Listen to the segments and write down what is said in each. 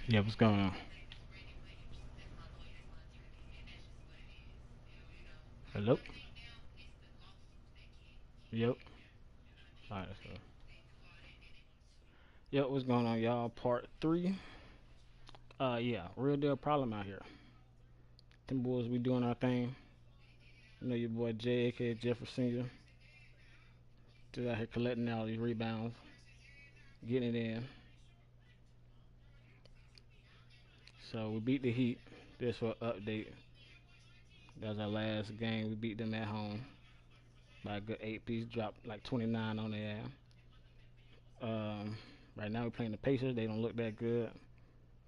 Yeah, what's going on? Hello? Yep. Alright, let's go. Yep, what's going on, y'all? Part three. Yeah, real deal problem out here. Them boys, we doing our thing. You know your boy J, aka Jeffrey Senior, just out here collecting all these rebounds, getting it in. So we beat the Heat. Just for an update. That was our last game. We beat them at home by a good 8 piece. Dropped like 29 on their ass. Um, right now we're playing the Pacers. They don't look that good.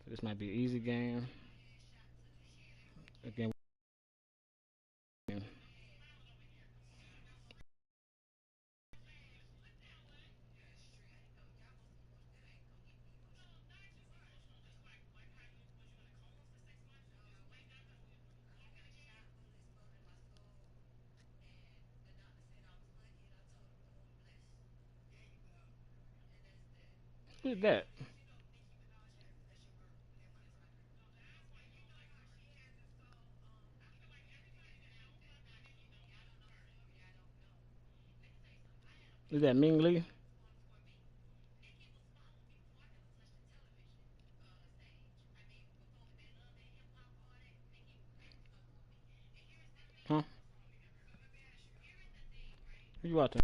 So this might be an easy game. Again, who's that? Is that Ming Lee? Huh? Who you watching?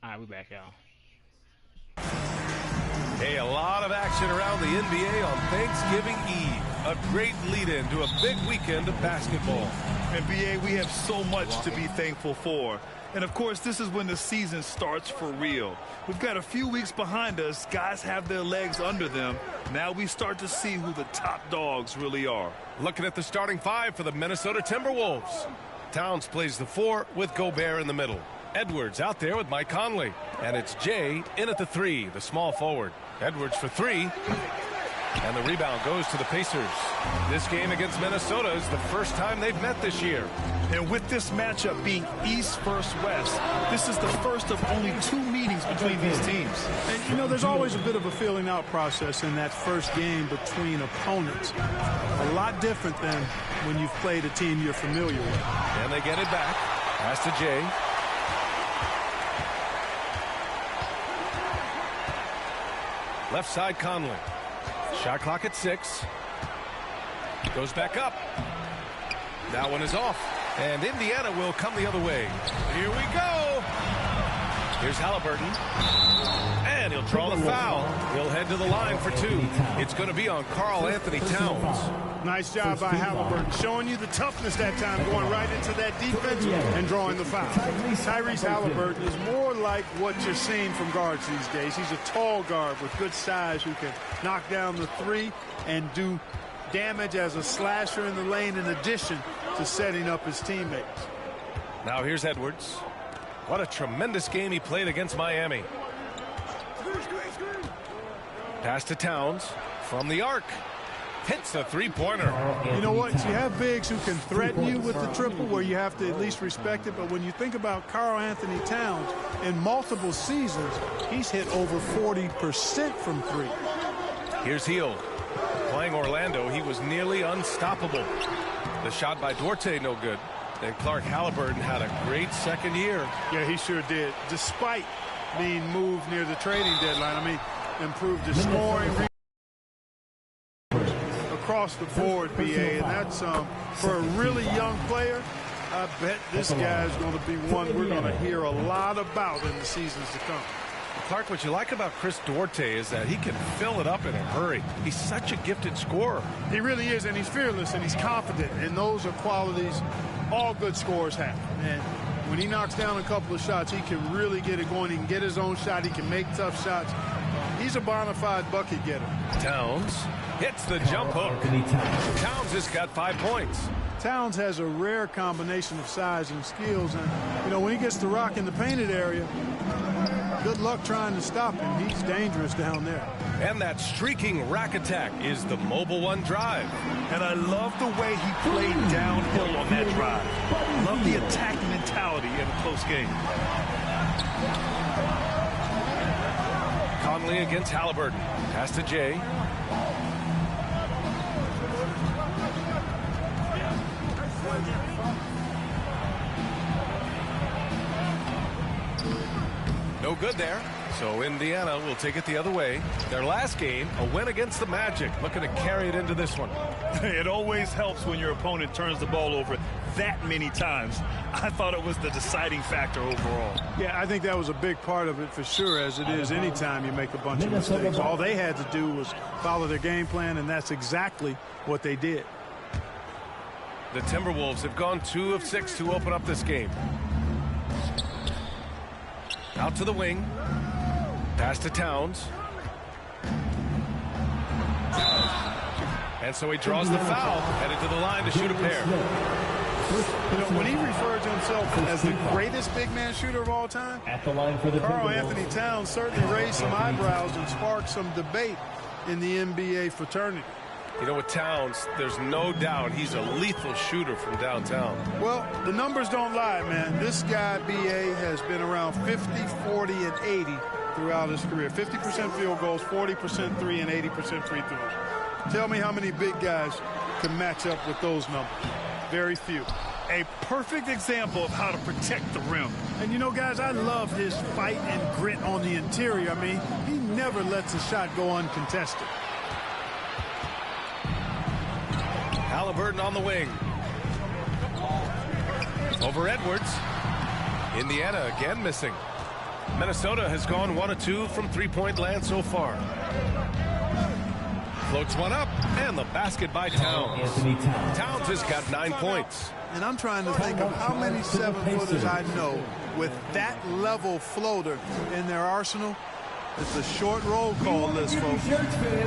All right, we back, y'all. Hey, a lot of action around the NBA on Thanksgiving Eve. A great lead-in to a big weekend of basketball. NBA, we have so much to be thankful for. And, of course, this is when the season starts for real. We've got a few weeks behind us. Guys have their legs under them. Now we start to see who the top dogs really are. Looking at the starting five for the Minnesota Timberwolves. Towns plays the 4 with Gobert in the middle. Edwards out there with Mike Conley. And it's Jay in at the 3, the small forward. Edwards for 3. And the rebound goes to the Pacers. This game against Minnesota is the first time they've met this year. And with this matchup being East versus West, this is the first of only 2 meetings between these teams. And, you know, there's always a bit of a filling out process in that first game between opponents. A lot different than when you've played a team you're familiar with. And they get it back. Pass to Jay. Left side Conley. Shot clock at 6. Goes back up. That one is off. And Indiana will come the other way. Here we go. Here's Halliburton. And he'll draw the foul. He'll head to the line for 2. It's going to be on Karl Anthony Towns. Nice job by Halliburton, showing you the toughness that time, going right into that defense and drawing the foul. Tyrese Halliburton is more like what you're seeing from guards these days. He's a tall guard with good size who can knock down the 3 and do damage as a slasher in the lane in addition to setting up his teammates. Now here's Edwards. What a tremendous game he played against Miami. Pass to Towns from the arc. Hits the 3-pointer. You know what? You have bigs who can threaten you with the triple where you have to at least respect it. But when you think about Karl Anthony Towns, in multiple seasons, he's hit over 40% from 3. Here's Hield. Playing Orlando, he was nearly unstoppable. The shot by Duarte, no good. And Clark Halliburton had a great second year. Yeah, he sure did. Despite being moved near the trading deadline, I mean, improved his scoring across the board, BA, and that's for a really young player. I bet this guy's going to be one we're going to hear a lot about in the seasons to come. Clark, what you like about Chris Duarte is that he can fill it up in a hurry. He's such a gifted scorer. He really is, and he's fearless, and he's confident, and those are qualities all good scorers have. And when he knocks down a couple of shots, he can really get it going. He can get his own shot. He can make tough shots. He's a bona fide bucket getter. Towns hits the jump hook. Towns has got 5 points. Towns has a rare combination of size and skills, and, you know, when he gets to rock in the painted area, good luck trying to stop him. He's dangerous down there. And that streaking rack attack is the Mobile One drive. And I love the way he played downhill on that drive. Love the attacking mentality in a close game. Conley against Halliburton. Pass to Jay. No good there. So Indiana will take it the other way. Their last game, a win against the Magic. Looking to carry it into this one. It always helps when your opponent turns the ball over that many times. I thought it was the deciding factor overall. Yeah, I think that was a big part of it for sure, as it is anytime you make a bunch of mistakes. All they had to do was follow their game plan, and that's exactly what they did. The Timberwolves have gone 2 of 6 to open up this game. Out to the wing. Pass to Towns. And so he draws the foul. Headed to the line to shoot a pair. You know, when he referred to himself as the greatest big man shooter of all time, Karl Anthony Towns certainly raised some eyebrows and sparked some debate in the NBA fraternity. You know, with Towns, there's no doubt he's a lethal shooter from downtown. Well, the numbers don't lie, man. This guy, BA, has been around 50, 40, and 80 throughout his career. 50% field goals, 40% 3, and 80% free throws. Tell me how many big guys can match up with those numbers. Very few. A perfect example of how to protect the rim. And, you know, guys, I love his fight and grit on the interior. I mean, he never lets a shot go uncontested. Halliburton on the wing. Over Edwards. Indiana again missing. Minnesota has gone 1 of 2 from three-point land so far. Floats one up, and the basket by Towns. Towns has got 9 points. And I'm trying to think of how many 7-footers I know with that level floater in their arsenal. It's a short roll call list, folks.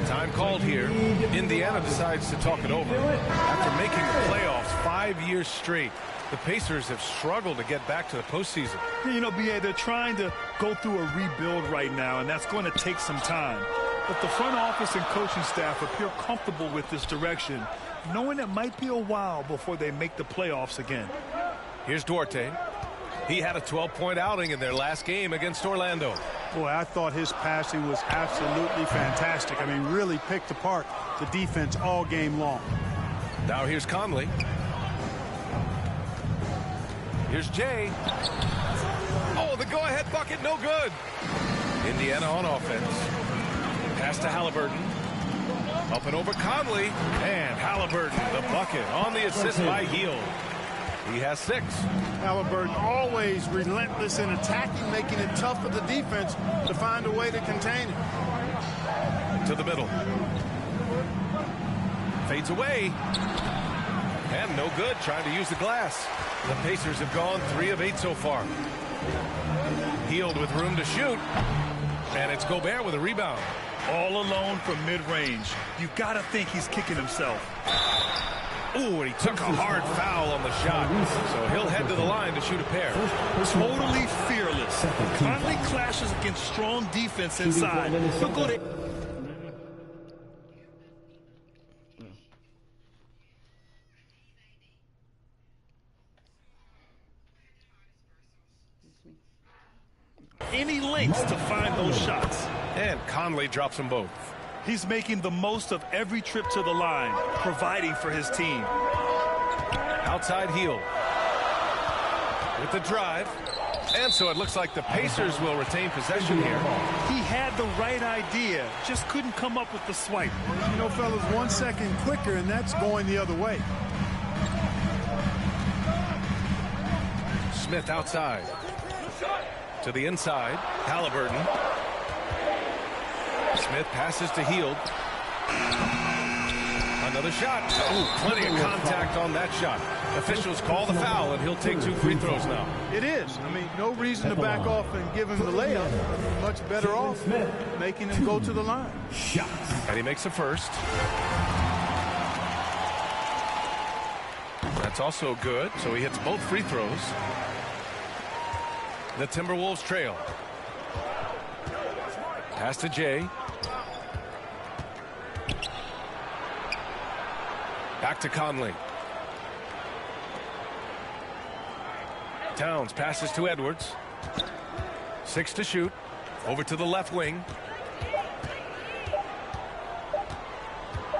Time called here. Indiana decides to talk it over. After making the playoffs 5 years straight, the Pacers have struggled to get back to the postseason. You know, B.A., they're trying to go through a rebuild right now, and that's going to take some time. But the front office and coaching staff appear comfortable with this direction, knowing it might be a while before they make the playoffs again. Here's Duarte. He had a 12-point outing in their last game against Orlando. Boy, I thought his passing was absolutely fantastic. I mean, really picked apart the defense all game long. Now here's Conley. Here's Jay. Oh, the go-ahead bucket, no good. Indiana on offense. Pass to Halliburton. Up and over Conley. And Halliburton, the bucket on the assist by Hield. He has 6. Halliburton always relentless in attacking, making it tough for the defense to find a way to contain it. To the middle. Fades away. And no good, trying to use the glass. The Pacers have gone 3 of 8 so far. Hield with room to shoot. And it's Gobert with a rebound. All alone from mid-range. You've got to think he's kicking himself. Ooh, and he took a hard foul on the shot. So he'll head to the line to shoot a pair. Totally fearless. Conley clashes against strong defense inside. He'll go to... any lengths to find those shots. And Conley drops them both. He's making the most of every trip to the line, providing for his team. Outside Hield. With the drive. And so it looks like the Pacers will retain possession here. He had the right idea, just couldn't come up with the swipe. You know, fellas, 1 second quicker, and that's going the other way. Smith outside. To the inside. Halliburton. Smith passes to Hield. Another shot. Oh, plenty of contact on that shot. Officials call the foul, and he'll take 2 free throws now. It is. I mean, no reason to back off and give him the layup. Much better off making him go to the line. And he makes the first. That's also good, so he hits both free throws. The Timberwolves trail. Pass to Jay. Back to Conley. Towns passes to Edwards. 6 to shoot. Over to the left wing.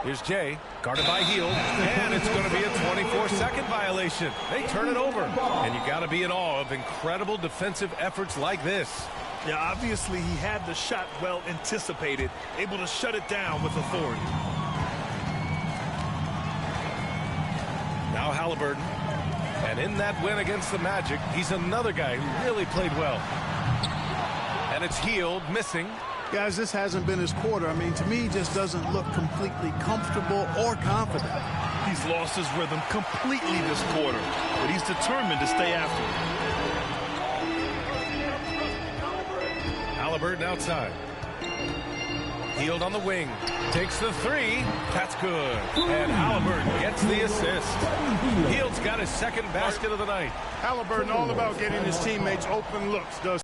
Here's Jay, guarded by Hield, and it's going to be a 24-second violation. They turn it over, and you got to be in awe of incredible defensive efforts like this. Yeah, obviously he had the shot well anticipated, able to shut it down with authority. Now Halliburton, and in that win against the Magic, he's another guy who really played well. And it's Hield missing. Guys, this hasn't been his quarter. I mean, to me, he just doesn't look completely comfortable or confident. He's lost his rhythm completely this quarter, but he's determined to stay after it. Halliburton outside. Hield on the wing. Takes the 3. That's good. And Halliburton gets the assist. Hield's got his second basket of the night. Halliburton all about getting his teammates open looks, does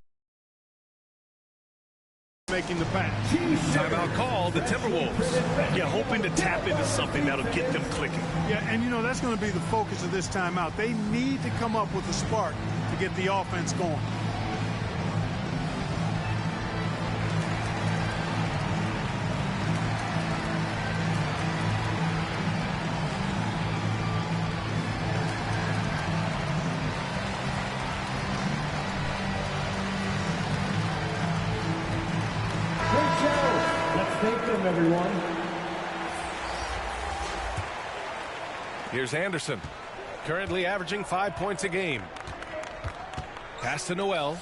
making the pass. Timeout called, the Timberwolves. Yeah, hoping to tap into something that'll get them clicking. Yeah, and you know, that's going to be the focus of this timeout. They need to come up with a spark to get the offense going. Everyone. Here's Anderson, currently averaging 5 points a game. Pass to Noel.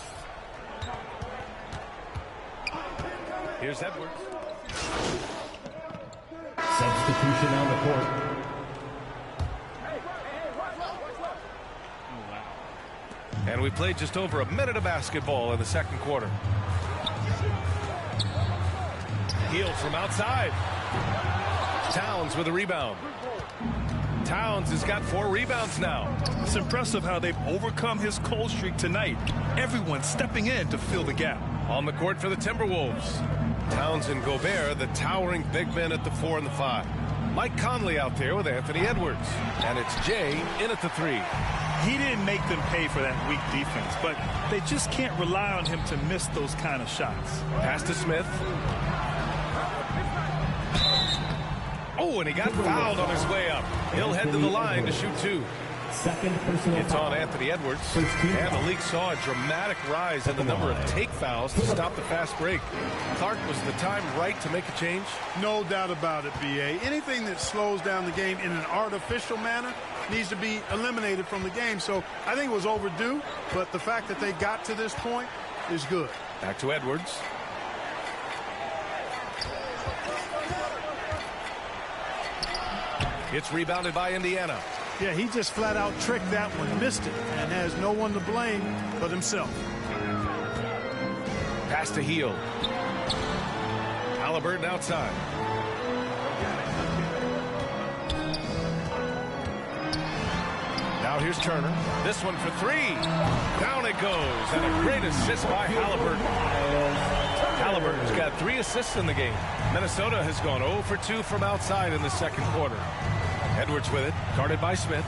Here's Edwards. Substitution on the court. And we played just over a minute of basketball in the second quarter. Hield from outside. Towns with a rebound. Towns has got 4 rebounds now. It's impressive how they've overcome his cold streak tonight. Everyone stepping in to fill the gap. On the court for the Timberwolves. Towns and Gobert, the towering big men at the 4 and the 5. Mike Conley out there with Anthony Edwards. And it's Jay in at the 3. He didn't make them pay for that weak defense, but they just can't rely on him to miss those kind of shots. Pass to Smith. Oh, and he got fouled on his way up. He'll head to the line to shoot 2. Second personal It's on Anthony Edwards. And the league saw a dramatic rise in the number of take fouls to stop the fast break. Clark, was the time right to make a change? No doubt about it, B.A. Anything that slows down the game in an artificial manner needs to be eliminated from the game. So I think it was overdue, but the fact that they got to this point is good. Back to Edwards. It's rebounded by Indiana. Yeah, he just flat out tricked that one, missed it, and has no one to blame but himself. Pass to Hield. Halliburton outside. Now here's Turner. This one for 3. Down it goes. And a great assist by Halliburton. Halliburton's got 3 assists in the game. Minnesota has gone 0 for 2 from outside in the second quarter. Edwards with it. Guarded by Smith.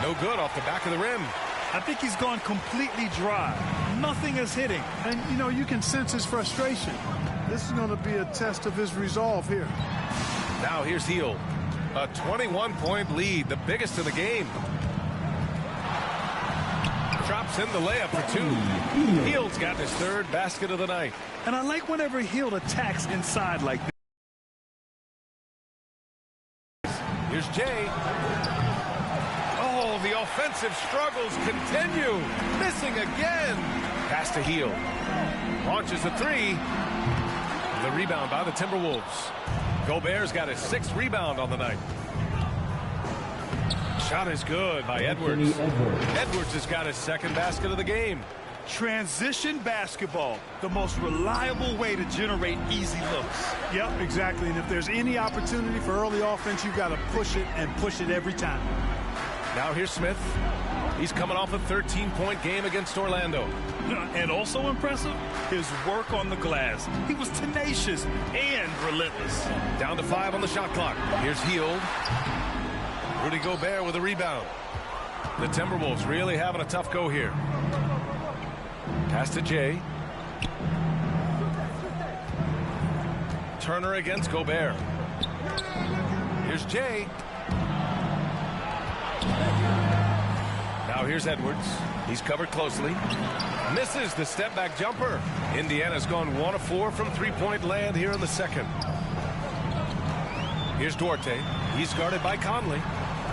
No good off the back of the rim. I think he's gone completely dry. Nothing is hitting. And, you know, you can sense his frustration. This is going to be a test of his resolve here. Now here's Hield. A 21-point lead, the biggest in the game. Drops in the layup for 2. Hield's got his 3rd basket of the night. And I like whenever Hield attacks inside like this. Here's Jay. Oh, the offensive struggles continue. Missing again. Pass to Hield. Launches a 3. The rebound by the Timberwolves. Gobert's got his 6th rebound on the night. Shot is good by Edwards. Edwards has got his 2nd basket of the game. Transition basketball, the most reliable way to generate easy looks. Yep, exactly. And if there's any opportunity for early offense, you've got to push it and push it every time. Now here's Smith. He's coming off a 13-point game against Orlando. And also impressive, his work on the glass. He was tenacious and relentless. Down to 5 on the shot clock. Here's Hield. Rudy Gobert with a rebound. The Timberwolves really having a tough go here. Pass to Jay. Turner against Gobert. Here's Jay. Now here's Edwards. He's covered closely. Misses the step-back jumper. Indiana's gone 1 of 4 from three-point land here in the second. Here's Duarte. He's guarded by Conley.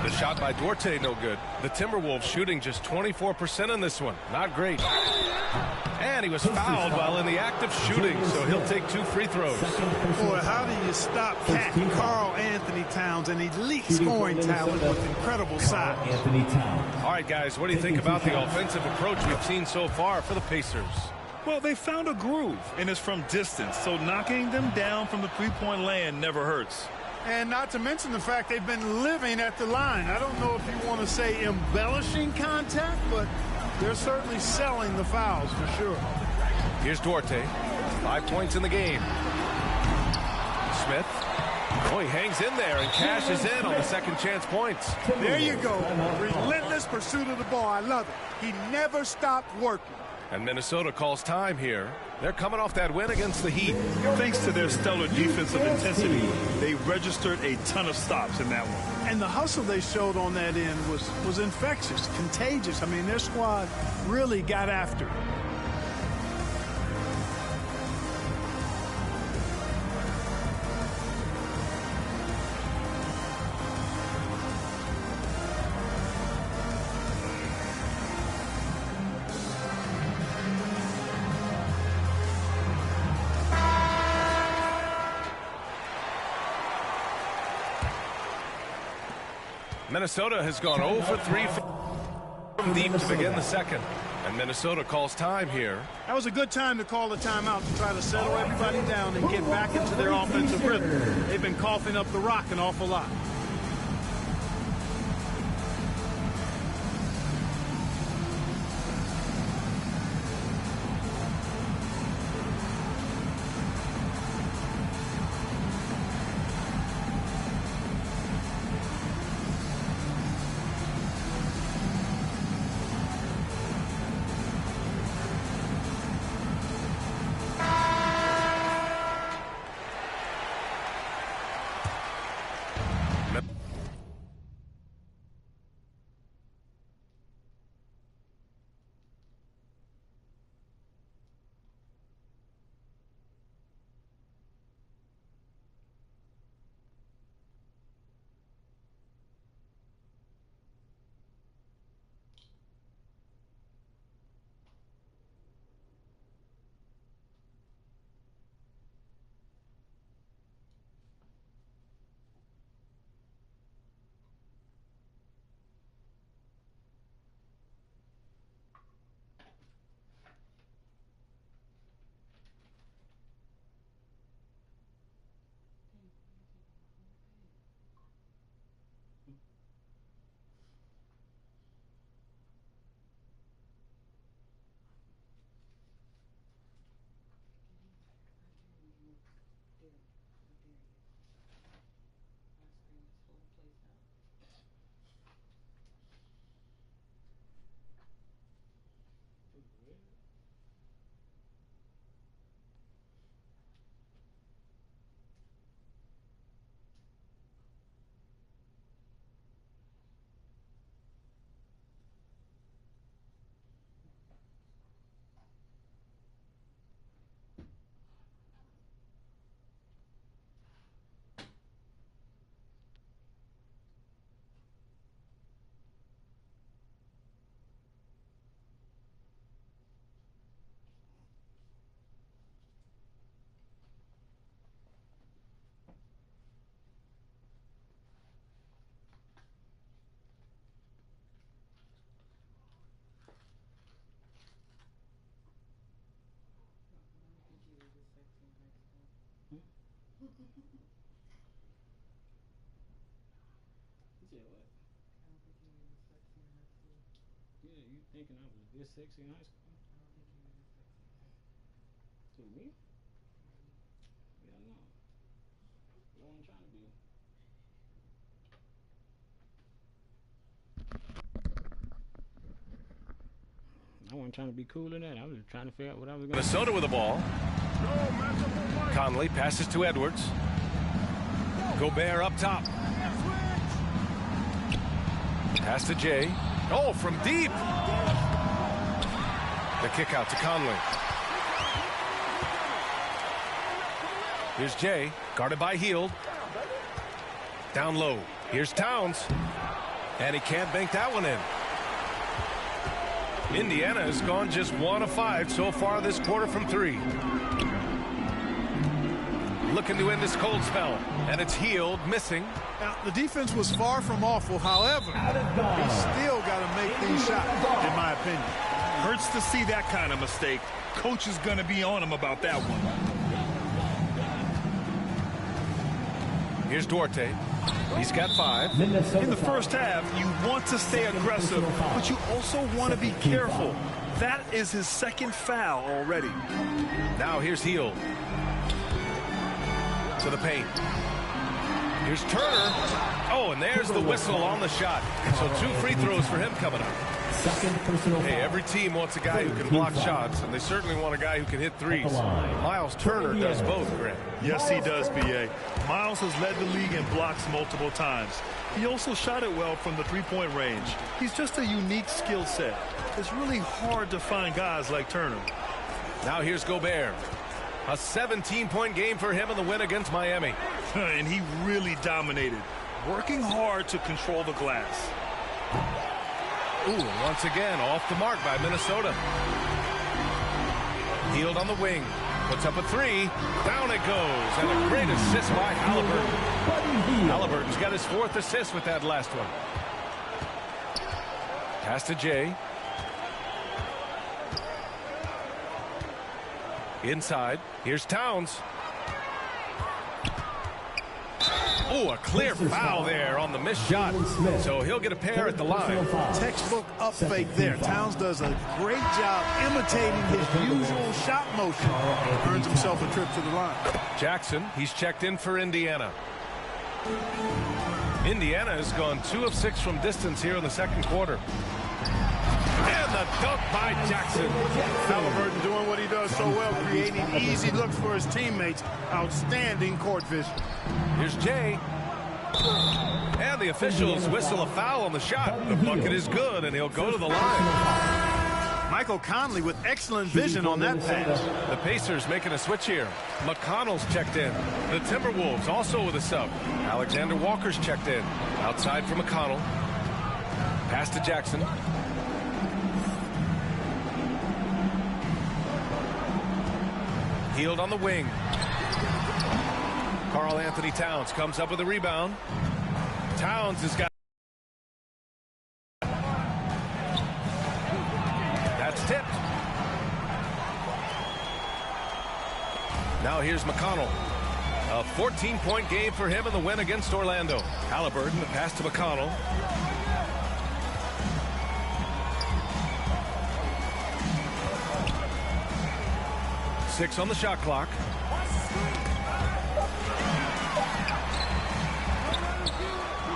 The shot by Duarte, no good. The Timberwolves shooting just 24% in this one. Not great. And he was fouled while in the act of shooting, so he'll take 2 free throws. Boy, how do you stop Karl Anthony Towns, an elite scoring talent with incredible size? All right, guys, what do you think about the offensive approach we've seen so far for the Pacers? Well, they found a groove, and it's from distance, so knocking them down from the three-point land never hurts. And not to mention the fact they've been living at the line. I don't know if you want to say embellishing contact, but they're certainly selling the fouls for sure. Here's Duarte. 5 points in the game. Smith. Oh, he hangs in there and cashes in on the second chance points. There you go. Relentless pursuit of the ball. I love it. He never stopped working. And Minnesota calls time here. They're coming off that win against the Heat. Thanks to their stellar defensive intensity, they registered a ton of stops in that one. And the hustle they showed on that end was infectious, contagious. I mean, their squad really got after it. Minnesota has gone 0 for 3 from deep to begin the second. And Minnesota calls time here. That was a good time to call the timeout to try to settle everybody down and get back into their offensive rhythm. They've been coughing up the rock an awful lot. Yeah, you thinking I was this sexy in high school? To me? Yeah, no. I wasn't trying to be. I wasn't trying to be cool in that. I was just trying to figure out what I was going to do. Minnesota with the ball. Conley passes to Edwards. Gobert up top. Pass to Jay. Oh, from deep. The kick out to Conley. Here's Jay, guarded by Hield. Down low. Here's Towns. And he can't bank that one in. Indiana has gone just 1 of 5 so far this quarter from 3. Looking to end this cold spell. And it's Hield missing. Now, the defense was far from awful. However, he's still got to make these shots, in my opinion. Hurts to see that kind of mistake. Coach is going to be on him about that one. Here's Duarte. He's got 5. In the first half, you want to stay aggressive, but you also want to be careful. That is his second foul already. Now here's Hield. To the paint. Here's Turner. Oh, and there's the whistle on the shot. So 2 free throws for him coming up. Second personal Hey, foul. every team wants a guy who can block shots, and they certainly want a guy who can hit threes. Miles Turner does both, Grant. Yes, he does, B.A. Miles has led the league in blocks multiple times. He also shot it well from the three-point range. He's just a unique skill set. It's really hard to find guys like Turner. Now here's Gobert. A 17-point game for him in the win against Miami. And he really dominated, working hard to control the glass. Ooh, once again, off the mark by Minnesota. Hield on the wing. Puts up a 3. Down it goes. And a great assist by Halliburton. Halliburton's got his 4th assist with that last one. Pass to Jay. Inside. Here's Towns. Oh, a clear foul there on the missed shot. So he'll get a pair at the line. Textbook up fake there. Towns does a great job imitating his usual shot motion. Earns himself a trip to the line. Jackson, he's checked in for Indiana. Indiana has gone 2 of 6 from distance here in the second quarter. And the dunk by Jackson. Halliburton doing what he does so well, creating easy looks for his teammates. Outstanding court vision. Here's Jay. And the officials whistle a foul on the shot. The bucket is good, and he'll go to the line. Michael Conley with excellent vision on that pass. The Pacers making a switch here. McConnell's checked in. The Timberwolves also with a sub. Alexander Walker's checked in. Outside for McConnell. Pass to Jackson. Healed on the wing. Karl Anthony Towns comes up with a rebound. Towns has got. That's tipped. Now here's McConnell. A 14-point game for him in the win against Orlando. Halliburton, the pass to McConnell. Six on the shot clock.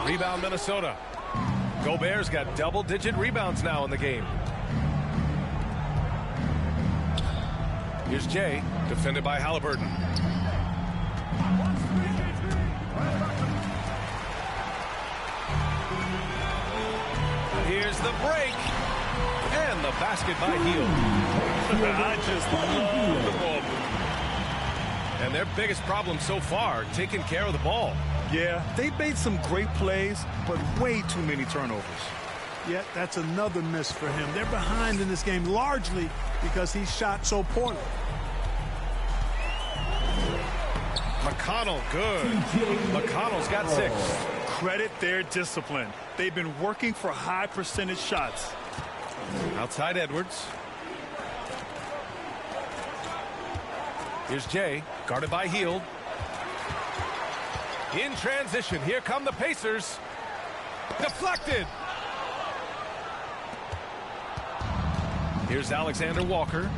Rebound Minnesota. Gobert's got double-digit rebounds now in the game. Here's Jay, defended by Halliburton. Here's the break. And the basket by Hield. I just love the ball movement. And their biggest problem so far, taking care of the ball. Yeah, they've made some great plays, but way too many turnovers. Yet that's another miss for him. They're behind in this game largely because he shot so poorly. McConnell, good. McConnell's got 6. Credit their discipline. They've been working for high percentage shots. Outside Edwards. Here's Jay, guarded by Hield. In transition, here come the Pacers. Deflected. Here's Alexander Walker.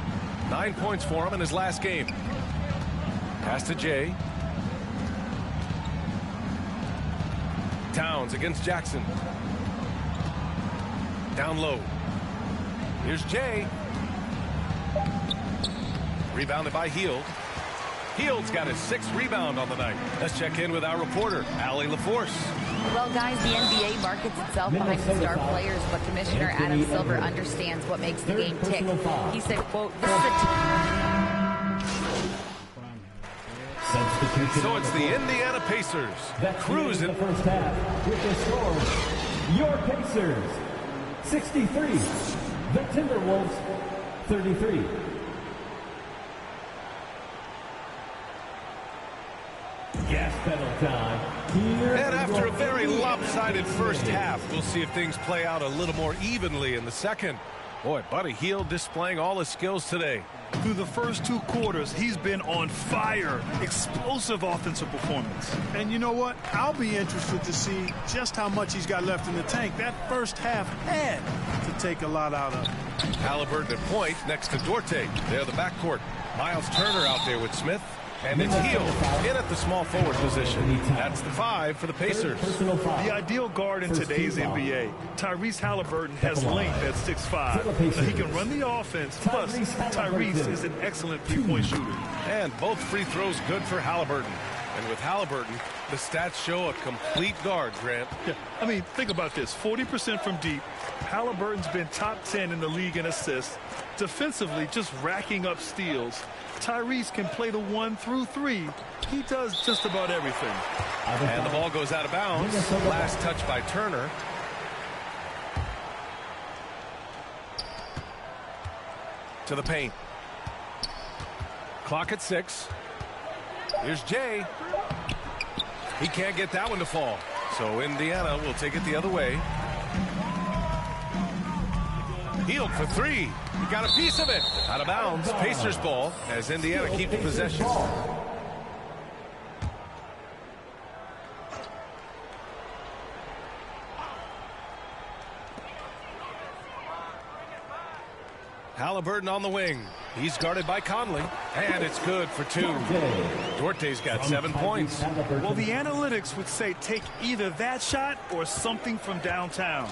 9 points for him in his last game. Pass to Jay. Towns against Jackson. Down low. Here's Jay. Rebounded by Hield. Hield's got his 6th rebound on the night. Let's check in with our reporter, Allie LaForce. Well, guys, the NBA markets itself behind the star players, but Commissioner Adam Silver understands what makes the game tick. He said, quote, this is So it's the Indiana Pacers cruising. The first half with the score, your Pacers 63, the Timberwolves 33. Gas pedal time. Here And after a very lopsided first half, we'll see if things play out a little more evenly in the second. Boy, Buddy Hield displaying all his skills today. Through the first 2 quarters, he's been on fire. Explosive offensive performance. And you know what? I'll be interested to see just how much he's got left in the tank. That first half had to take a lot out of him. Halliburton at point next to Duarte. They're the backcourt. Miles Turner out there with Smith. And it's Hield in at the small forward position. That's the 5 for the Pacers. The ideal guard in today's NBA. Tyrese Halliburton has length at 6'5". So he can run the offense. Plus, Tyrese is an excellent three-point shooter. And both free throws good for Halliburton. And with Halliburton, the stats show a complete guard, Grant. Yeah, I mean, think about this. 40% from deep. Halliburton's been top 10 in the league in assists. Defensively, just racking up steals. Tyrese can play the 1 through 3. He does just about everything. And the ball goes out of bounds. Last touch by Turner. To the paint. Clock at 6. Here's Jay. He can't get that one to fall. So Indiana will take it the other way. Healed for three. He got a piece of it. Out of bounds. Pacers ball as Indiana keeps possession. Halliburton on the wing. He's guarded by Conley. And it's good for two. Duarte's got 7 points. Well, the analytics would say take either that shot or something from downtown.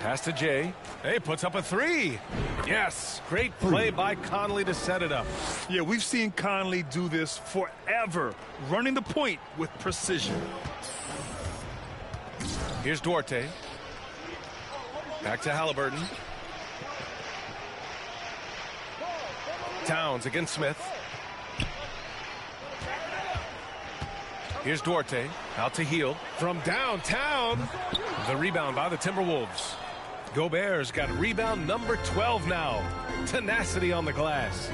Pass to Jay. Hey, puts up a three. Yes, great play by Conley to set it up. Yeah, we've seen Conley do this forever, running the point with precision. Here's Duarte. Back to Halliburton. Towns against Smith. Here's Duarte. Out to Hield. From downtown. The rebound by the Timberwolves. Gobert's got rebound number 12 now. Tenacity on the glass.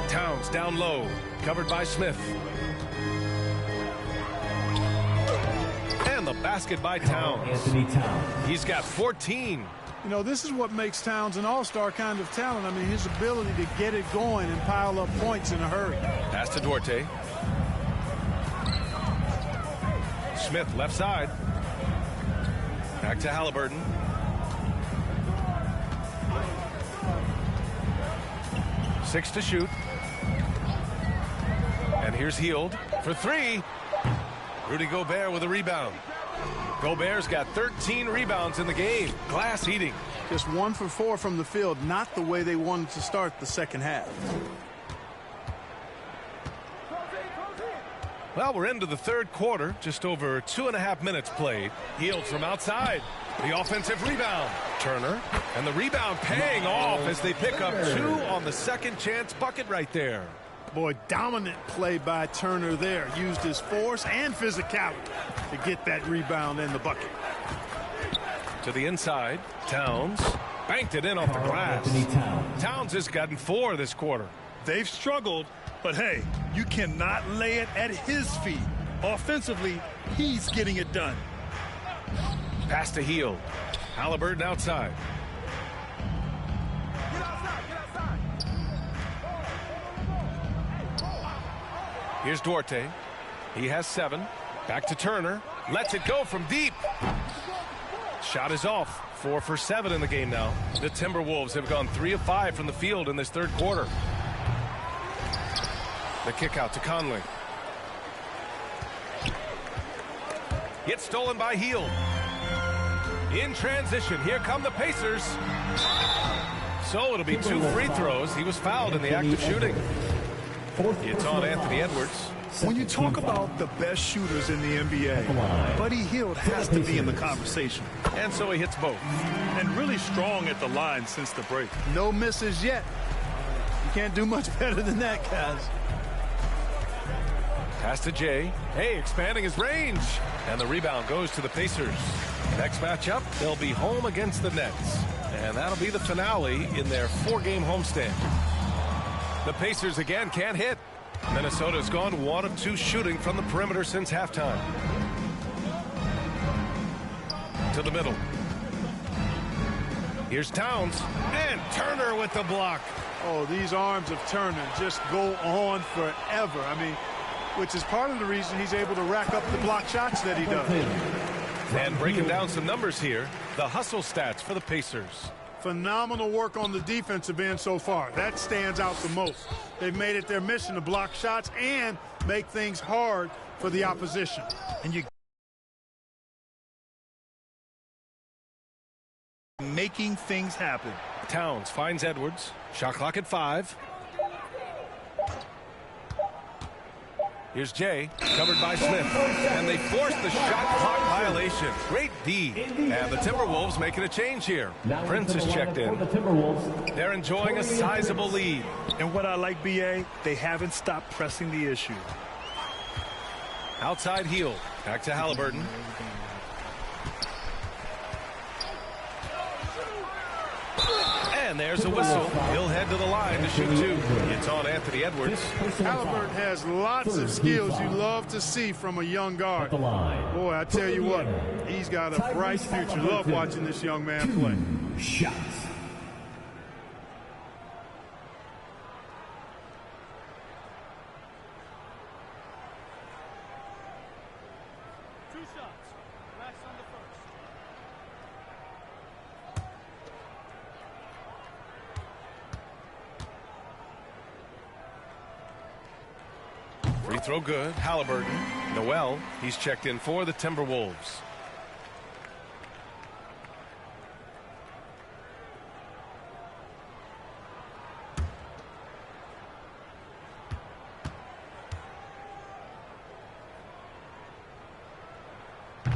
Towns down low. Covered by Smith. And the basket by Towns. Anthony Towns. He's got 14. You know, this is what makes Towns an all-star kind of talent. I mean, his ability to get it going and pile up points in a hurry. Pass to Duarte. Smith left side. Back to Halliburton. Six to shoot. And here's Hield for three. Rudy Gobert with a rebound. Gobert's got 13 rebounds in the game. Glass eating. Just 1 for 4 from the field, not the way they wanted to start the second half. Well, we're into the third quarter. Just over 2.5 minutes played. Hield from outside. The offensive rebound. Turner. And the rebound paying off as they pick up 2 on the second chance bucket right there. Boy, dominant play by Turner there. Used his force and physicality to get that rebound and the bucket. To the inside. Towns. Banked it in off the glass. Towns has gotten 4 this quarter. They've struggled, but hey, you cannot lay it at his feet. Offensively, he's getting it done. Pass to Hield. Halliburton outside. Here's Duarte. He has 7. Back to Turner. Lets it go from deep. Shot is off. 4 for 7 in the game now. The Timberwolves have gone 3 of 5 from the field in this third quarter. The kick out to Conley. Gets stolen by Hield. In transition, here come the Pacers. So it'll be 2 free throws. He was fouled in the act of shooting. It's on Anthony Edwards. When you talk about the best shooters in the NBA, Buddy Hield has to be in the conversation. And so he hits both. And really strong at the line since the break. No misses yet. You can't do much better than that, guys. Pass to Jay. Hey, expanding his range. And the rebound goes to the Pacers. Next matchup, they'll be home against the Nets. And that'll be the finale in their 4-game homestand. The Pacers again can't hit. Minnesota's gone 1 of 2 shooting from the perimeter since halftime. To the middle. Here's Towns. And Turner with the block. Oh, these arms of Turner just go on forever. I mean, which is part of the reason he's able to rack up the block shots that he does. And breaking down some numbers here, the hustle stats for the Pacers. Phenomenal work on the defensive end so far. That stands out the most. They've made it their mission to block shots and make things hard for the opposition. And you making things happen. Towns finds Edwards. Shot clock at 5. Here's Jay, covered by Smith. And they force the shot clock violation. Great D. And the Timberwolves making a change here. Prince is checked in. They're enjoying a sizable lead. And what I like, BA, they haven't stopped pressing the issue. Outside Hield. Back to Halliburton. And there's a whistle. He'll head to the line to shoot two. It's on Anthony Edwards. Halliburton has lots of skills you love to see from a young guard. Boy, I tell you what, he's got a bright future. Love watching this young man play. Shots. Free throw good. Halliburton. Noel, he's checked in for the Timberwolves.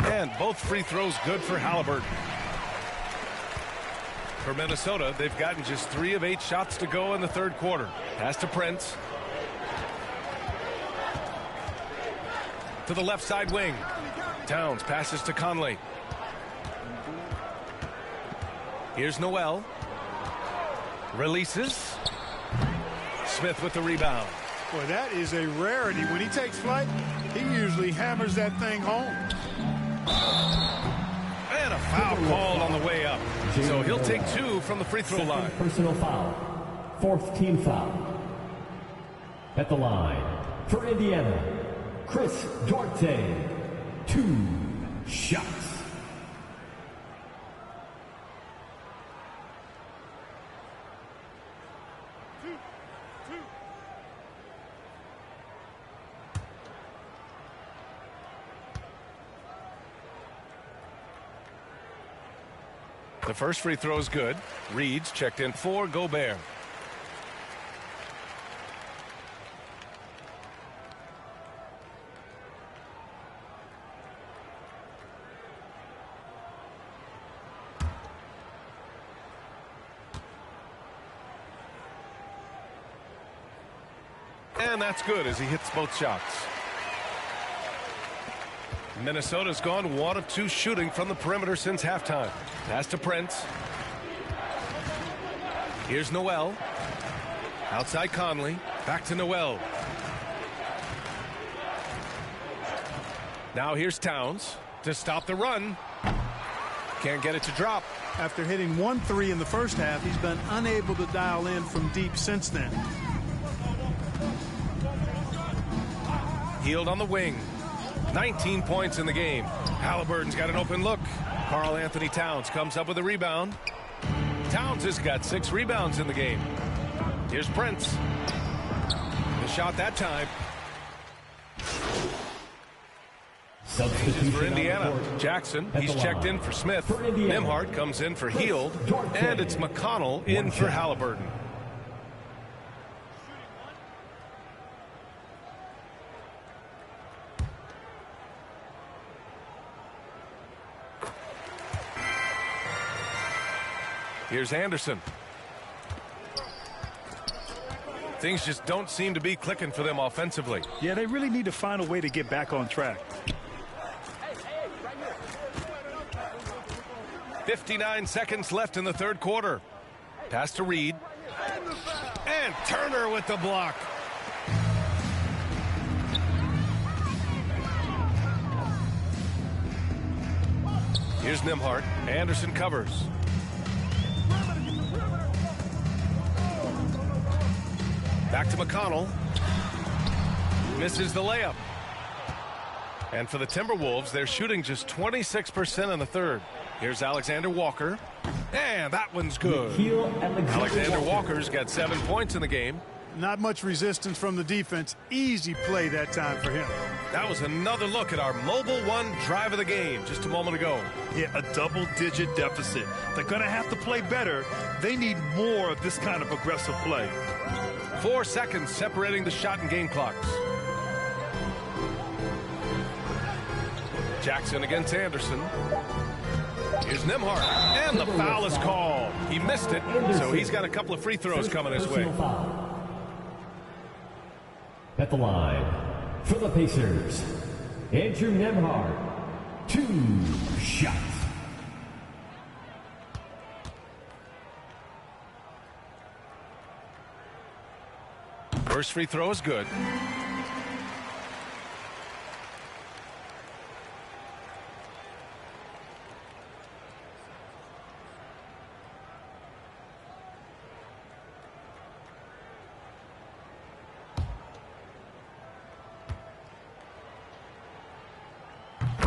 And both free throws good for Halliburton. For Minnesota, they've gotten just 3 of 8 shots to go in the third quarter. Pass to Prince. To the left side wing. Towns passes to Conley. Here's Noel. Releases. Smith with the rebound. Boy, that is a rarity. When he takes flight, he usually hammers that thing home. And a foul called on the way up. So he'll take 2 from the free throw line. Personal foul. 4th team foul. At the line for Indiana, Chris Duarte. 2 shots. The first free throw is good. Reed's checked in for Gobert. And that's good as he hits both shots. Minnesota's gone 1 of 2 shooting from the perimeter since halftime. Pass to Prince. Here's Noel. Outside Conley. Back to Noel. Now here's Towns to stop the run. Can't get it to drop. After hitting 1 3 in the first half, he's been unable to dial in from deep since then. Healed on the wing. 19 points in the game. Halliburton's got an open look. Karl Anthony Towns comes up with a rebound. Towns has got 6 rebounds in the game. Here's Prince. The shot that time. Changes for Indiana. Jackson, he's checked in for Smith. Nembhard comes in for Heald. And it's McConnell in for Halliburton. Here's Anderson. Things just don't seem to be clicking for them offensively. Yeah, they really need to find a way to get back on track. 59 seconds left in the third quarter. Pass to Reed. And Turner with the block. Here's Nembhard. Anderson covers. Back to McConnell. Misses the layup. And for the Timberwolves, they're shooting just 26% in the third. Here's Alexander Walker. And that one's good. Alexander Walker's got 7 points in the game. Not much resistance from the defense. Easy play that time for him. That was another look at our Mobile One drive of the game just a moment ago. Yeah, a double-digit deficit. They're going to have to play better. They need more of this kind of aggressive play. 4 seconds separating the shot and game clocks. Jackson against Anderson. Here's Nembhard. And the foul is called. He missed it, so he's got a couple of free throws coming his way. At the line for the Pacers, Andrew Nembhard, 2 shots. First free throw is good.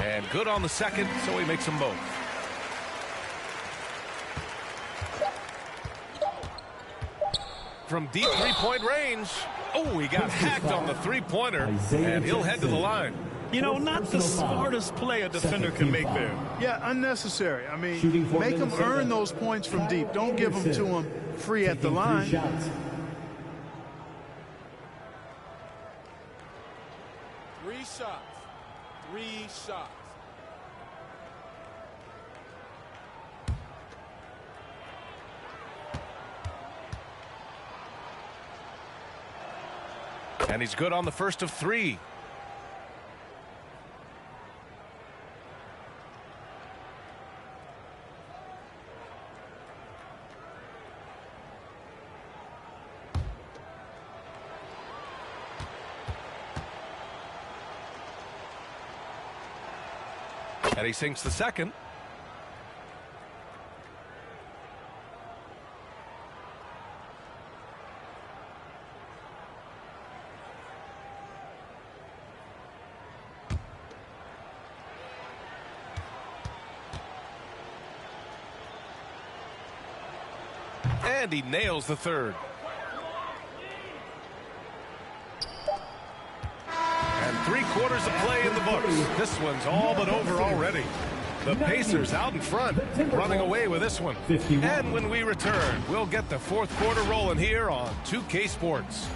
And good on the second, so he makes them both. From deep three-point range. Oh, he got hacked on the three-pointer, and he'll head to the line. You know, not the smartest play a defender can make there. Yeah, unnecessary. I mean, make him earn those points from deep. Don't give them to him free at the line. 3 shots. 3 shots. And he's good on the first of 3. And he sinks the second. And he nails the third. And 3/4 of play in the books. This one's all but over already. The Pacers out in front, running away with this one. And when we return, we'll get the fourth quarter rolling here on 2K Sports.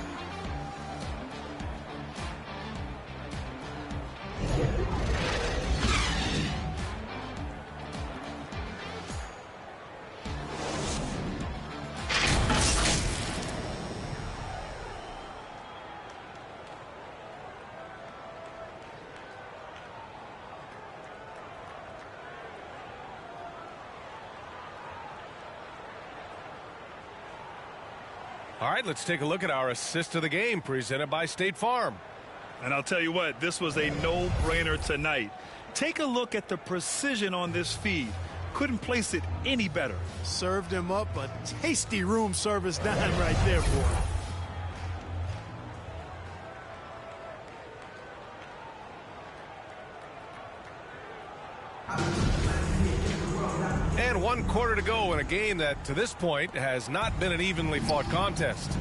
All right, let's take a look at our assist of the game presented by State Farm. And I'll tell you what, this was a no-brainer tonight. Take a look at the precision on this feed. Couldn't place it any better. Served him up a tasty room service dime right there, boy. And 1/4 to go in a game that, to this point, has not been an evenly fought contest.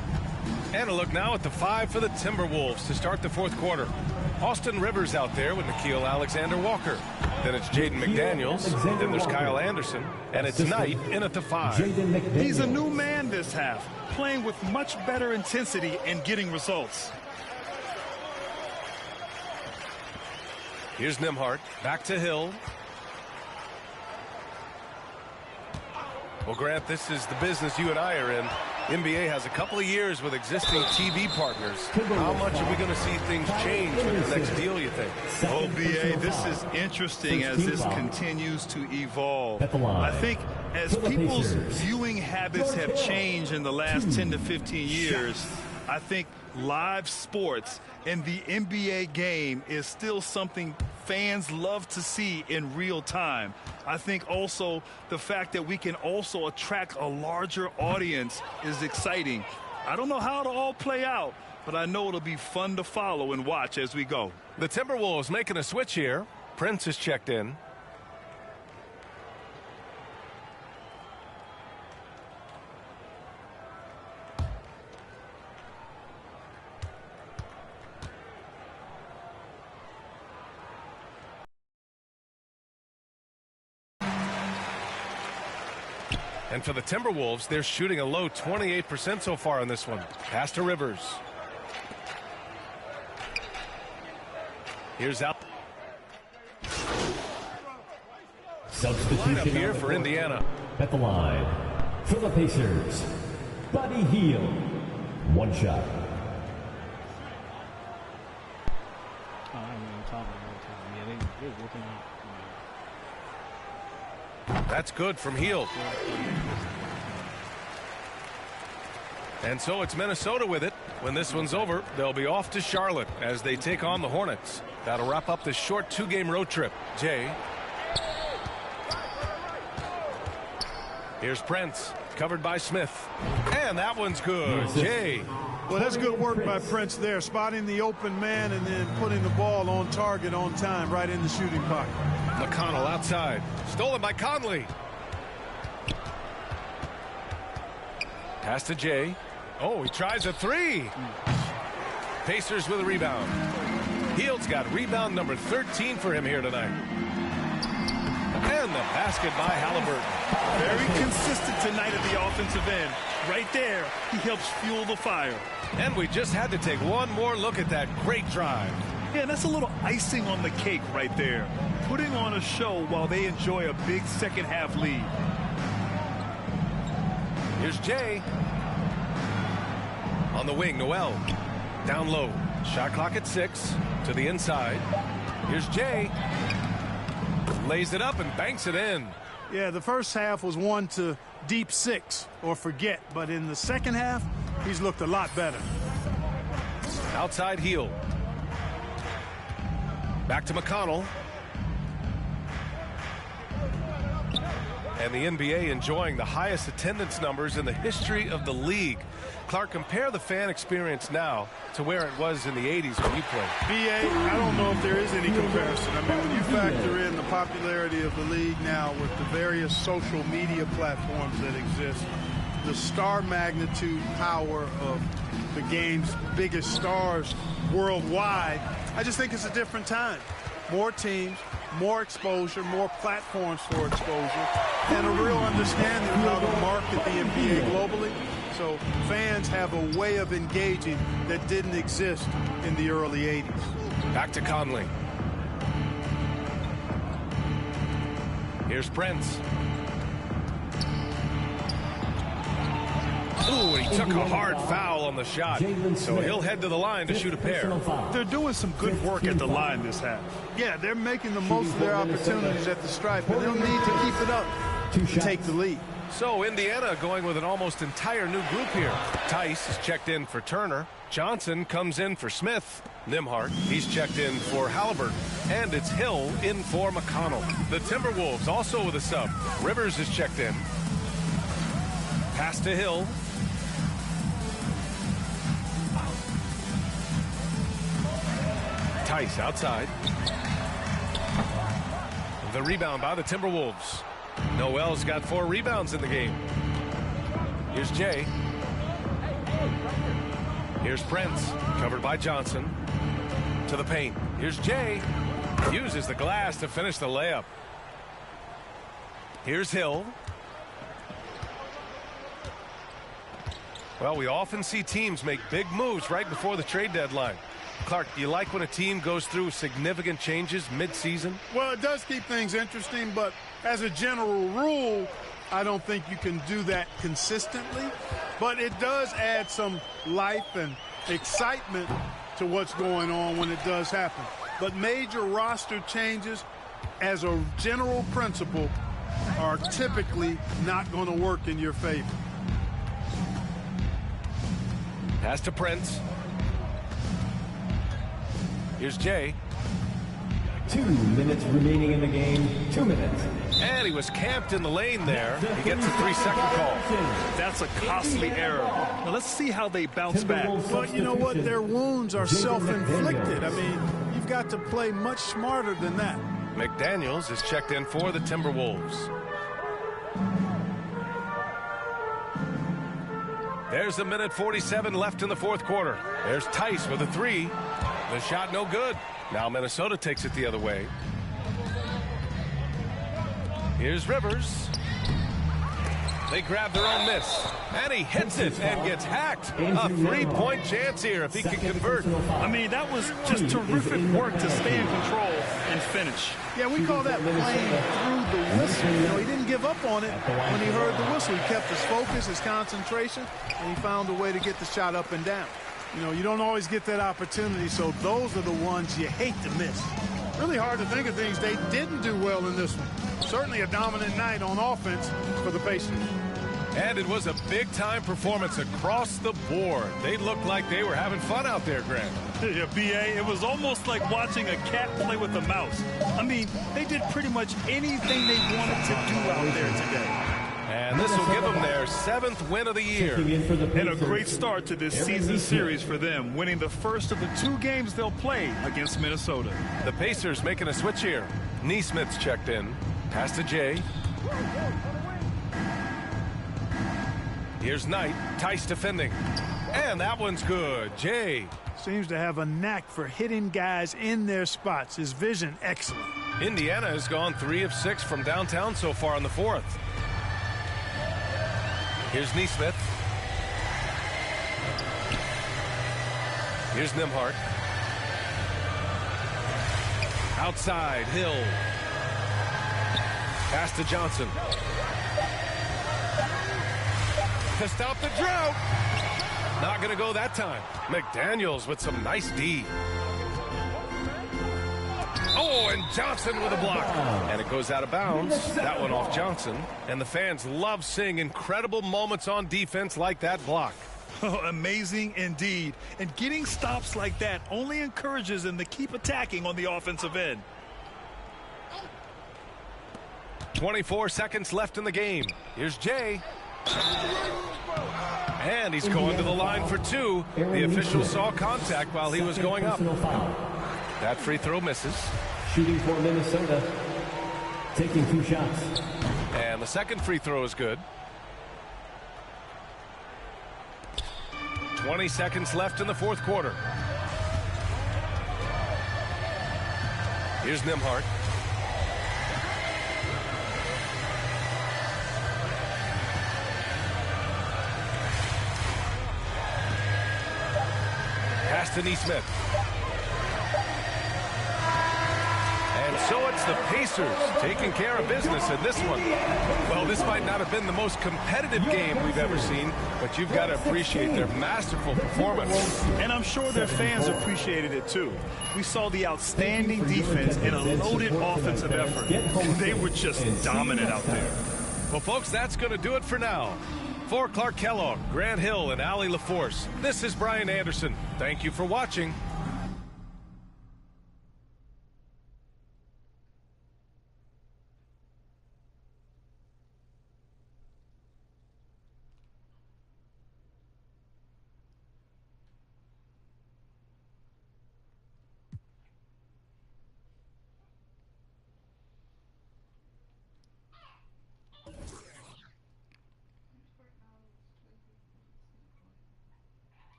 And a look now at the 5 for the Timberwolves to start the fourth quarter. Austin Rivers out there with Nickeil Alexander-Walker. Then it's Jaden McDaniels. Then there's Kyle Anderson. And it's Knight in at the 5. He's a new man this half, playing with much better intensity and getting results. Here's Nembhard. Back to Hill. Well, Grant, this is the business you and I are in. NBA has a couple of years with existing TV partners. How much are we going to see things change with the next deal, you think? Oh, BA, this is interesting as this continues to evolve. I think as people's viewing habits have changed in the last 10 to 15 years, I think live sports and the NBA game is still something fans love to see in real time. I think also the fact that we can also attract a larger audience is exciting. I don't know how it'll all play out, but I know it'll be fun to follow and watch as we go. The Timberwolves making a switch here. Prince is checked in. And for the Timberwolves, they're shooting a low 28% so far on this one. Pass to Rivers. Here's out. Substitution Lineup here for Indiana. At the line for the Pacers, Buddy Hield. 1 shot. Oh, I ain't even talking all the time. Yeah, they looking out. That's good from Hield. And so it's Minnesota with it. When this one's over, they'll be off to Charlotte as they take on the Hornets. That'll wrap up this short 2-game road trip. Jay. Here's Prince, covered by Smith. And that one's good. Jay. Well, that's good work by Prince there, spotting the open man and then putting the ball on target on time, right in the shooting pocket. McConnell outside. Stolen by Conley. Pass to Jay. Oh, he tries a three. Pacers with a rebound. Hield's got rebound number 13 for him here tonight. And the basket by Halliburton. Very consistent tonight at the offensive end. Right there, he helps fuel the fire. And we just had to take one more look at that great drive. Yeah, that's a little icing on the cake right there. Putting on a show while they enjoy a big second half lead. Here's Jay. On the wing, Noel. Down low. Shot clock at 6. To the inside. Here's Jay. Lays it up and banks it in. Yeah, the first half was one to deep 6 or forget. But in the second half, he's looked a lot better. Outside heel. Back to McConnell. And the NBA enjoying the highest attendance numbers in the history of the league. Clark, compare the fan experience now to where it was in the 80s when you played. BA, I don't know if there is any comparison. I mean, when you factor in the popularity of the league now with the various social media platforms that exist, the star magnitude power of the game's biggest stars worldwide, I just think it's a different time. More teams, more exposure, more platforms for exposure, and a real understanding of how to market the NBA globally. So fans have a way of engaging that didn't exist in the early 80s. Back to Conley. Here's Prince. Ooh, and he took a hard foul on the shot. So he'll head to the line to shoot a pair. They're doing some good work at the line this half. Yeah, they're making the most of their opportunities at the stripe, and they'll need to keep it up to take the lead. So Indiana going with an almost entire new group here. Tice is checked in for Turner. Johnson comes in for Smith. Nimhart, he's checked in for Halliburton. And it's Hill in for McConnell. The Timberwolves also with a sub. Rivers is checked in. Pass to Hill. Tice outside. The rebound by the Timberwolves. Noel's got 4 rebounds in the game. Here's Jay. Here's Prince, covered by Johnson. To the paint. Here's Jay. Uses the glass to finish the layup. Here's Hill. Well, we often see teams make big moves right before the trade deadline. Clark, do you like when a team goes through significant changes mid-season? Well, it does keep things interesting, but as a general rule, I don't think you can do that consistently. But it does add some life and excitement to what's going on when it does happen. But major roster changes, as a general principle, are typically not going to work in your favor. Pass to Prince. Here's Jay. 2 minutes remaining in the game. 2 minutes. And he was camped in the lane there. He gets a 3-second call. That's a costly error. Now let's see how they bounce back. But you know what? Their wounds are self-inflicted. I mean, you've got to play much smarter than that. McDaniels is checked in for the Timberwolves. There's a minute 47 left in the fourth quarter. There's Tice with a 3. The shot no good. Now Minnesota takes it the other way. Here's Rivers. They grab their own miss. And he hits it and gets hacked. A 3-point chance here if he can convert. I mean, that was just terrific work to stay in control and finish. Yeah, we call that playing through the whistle. You know, he didn't give up on it when he heard the whistle. He kept his focus, his concentration, and he found a way to get the shot up and down. You know, you don't always get that opportunity, so those are the ones you hate to miss. Really hard to think of things they didn't do well in this one. Certainly a dominant night on offense for the Pacers. And it was a big-time performance across the board. They looked like they were having fun out there, Grant. Yeah, B.A., it was almost like watching a cat play with a mouse. I mean, they did pretty much anything they wanted to do out there today. And this will give them their 7th win of the year. And a great start to this season series for them, winning the first of the 2 games they'll play against Minnesota. The Pacers making a switch here. Neesmith's checked in. Pass to Jay. Here's Knight. Tice defending. And that one's good. Jay. Seems to have a knack for hitting guys in their spots. His vision, excellent. Indiana has gone 3 of 6 from downtown so far in the 4th. Here's Neesmith. Here's Nembhard. Outside, Hill. Pass to Johnson. To stop the drought. Not going to go that time. McDaniels with some nice D. Oh, and Johnson with a block. And it goes out of bounds. That one off Johnson. And the fans love seeing incredible moments on defense like that block. Oh, amazing indeed. And getting stops like that only encourages them to keep attacking on the offensive end. 24 seconds left in the game. Here's Jay. And he's going to the line for 2. The official saw contact while he was going up. That free throw misses. Shooting for Minnesota. Taking 2 shots. And the second free throw is good. 20 seconds left in the 4th quarter. Here's Nembhard. Pass to Neesmith. And so it's the Pacers taking care of business in this one. Well, this might not have been the most competitive game we've ever seen, but you've got to appreciate their masterful performance. And I'm sure their fans appreciated it too. We saw the outstanding defense and a loaded offensive effort. They were just dominant out there. Well, folks, that's going to do it for now. For Clark Kellogg, Grant Hill, and Allie LaForce, this is Brian Anderson. Thank you for watching.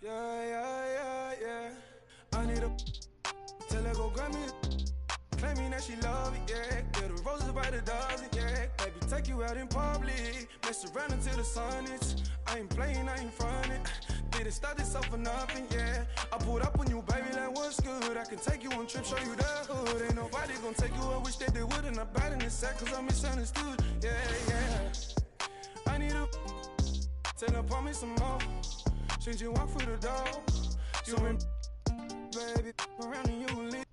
Yeah. I need a tell her go grab me. Claiming that she love it, yeah. Get the roses by the dozen, yeah. Baby, take you out in public. Mess around until the sun is. I ain't playing, I ain't frontin'. Didn't start this off for nothing, yeah. I pulled up on you, baby, that was good. I can take you on trips, show you the hood. Ain't nobody gonna take you, I wish that they would. And I'm bad in this set, cause I'm misunderstood, yeah. I need a tell her, pour me some more. Since you walk through the door, you been, baby, around and you will leave.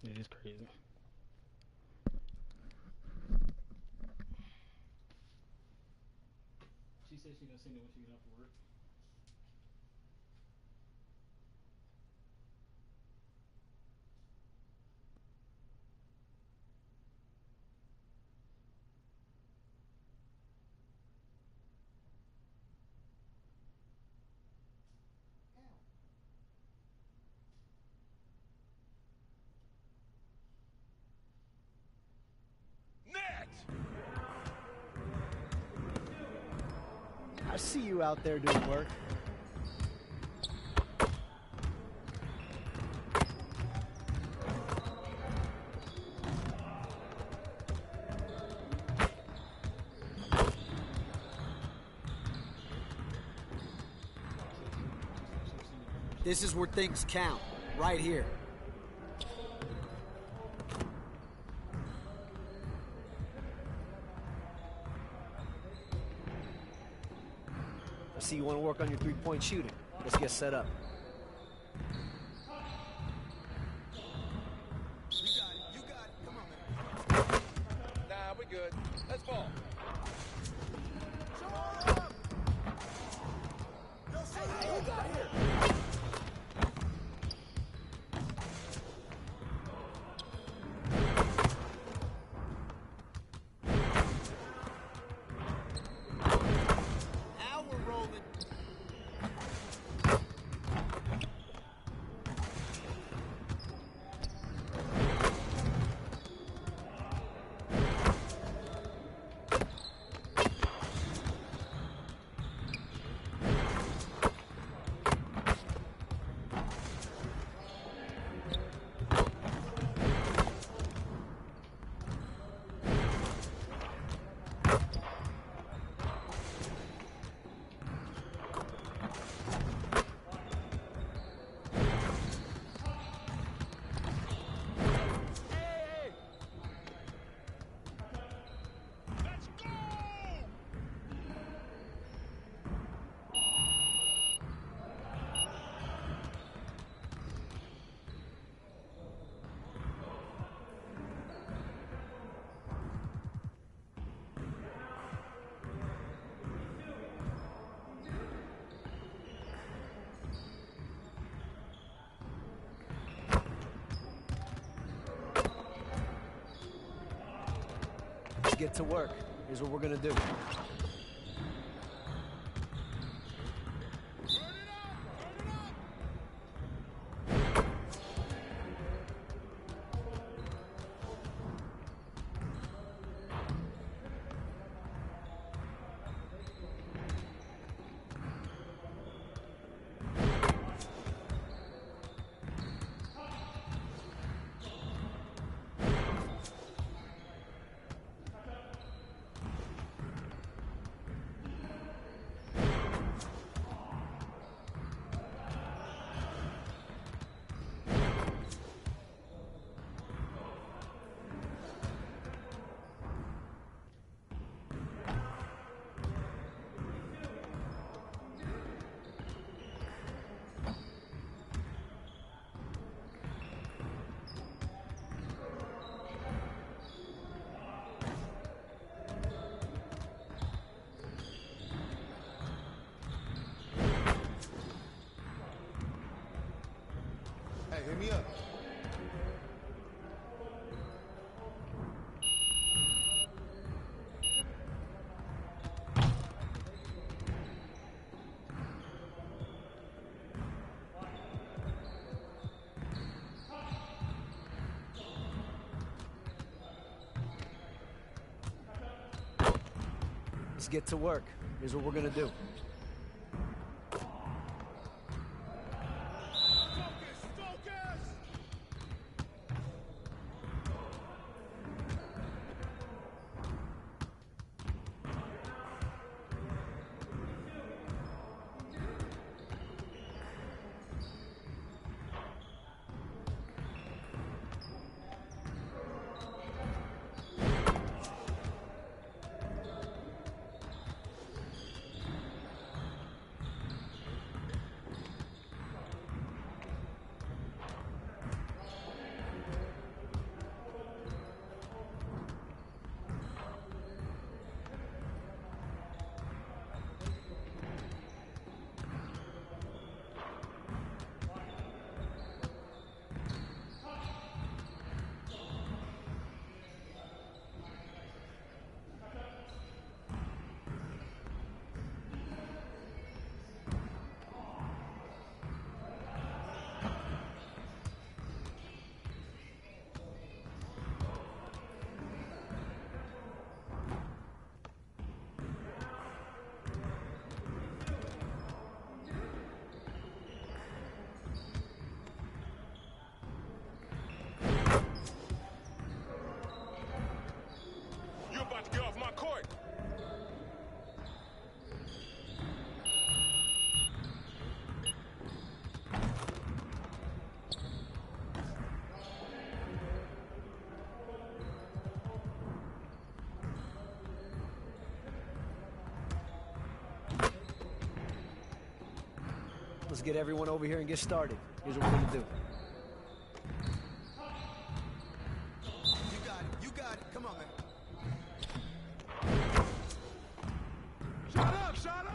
It is crazy. She said she gonna send it when she get off of work. see you out there doing work. This is where things count, right here. I see you want to work on your three-point shooting. Let's get set up. You got it. Come on, man. Nah, we're good. Let's ball. Show up! Hey, you got here. Let's get to work. Here's what we're gonna do. Hey, hit me up. Let's get to work. Here's what we're gonna do. Let's get everyone over here and get started. Here's what we're going to do. You got it. Come on, man. Shut up, shut up.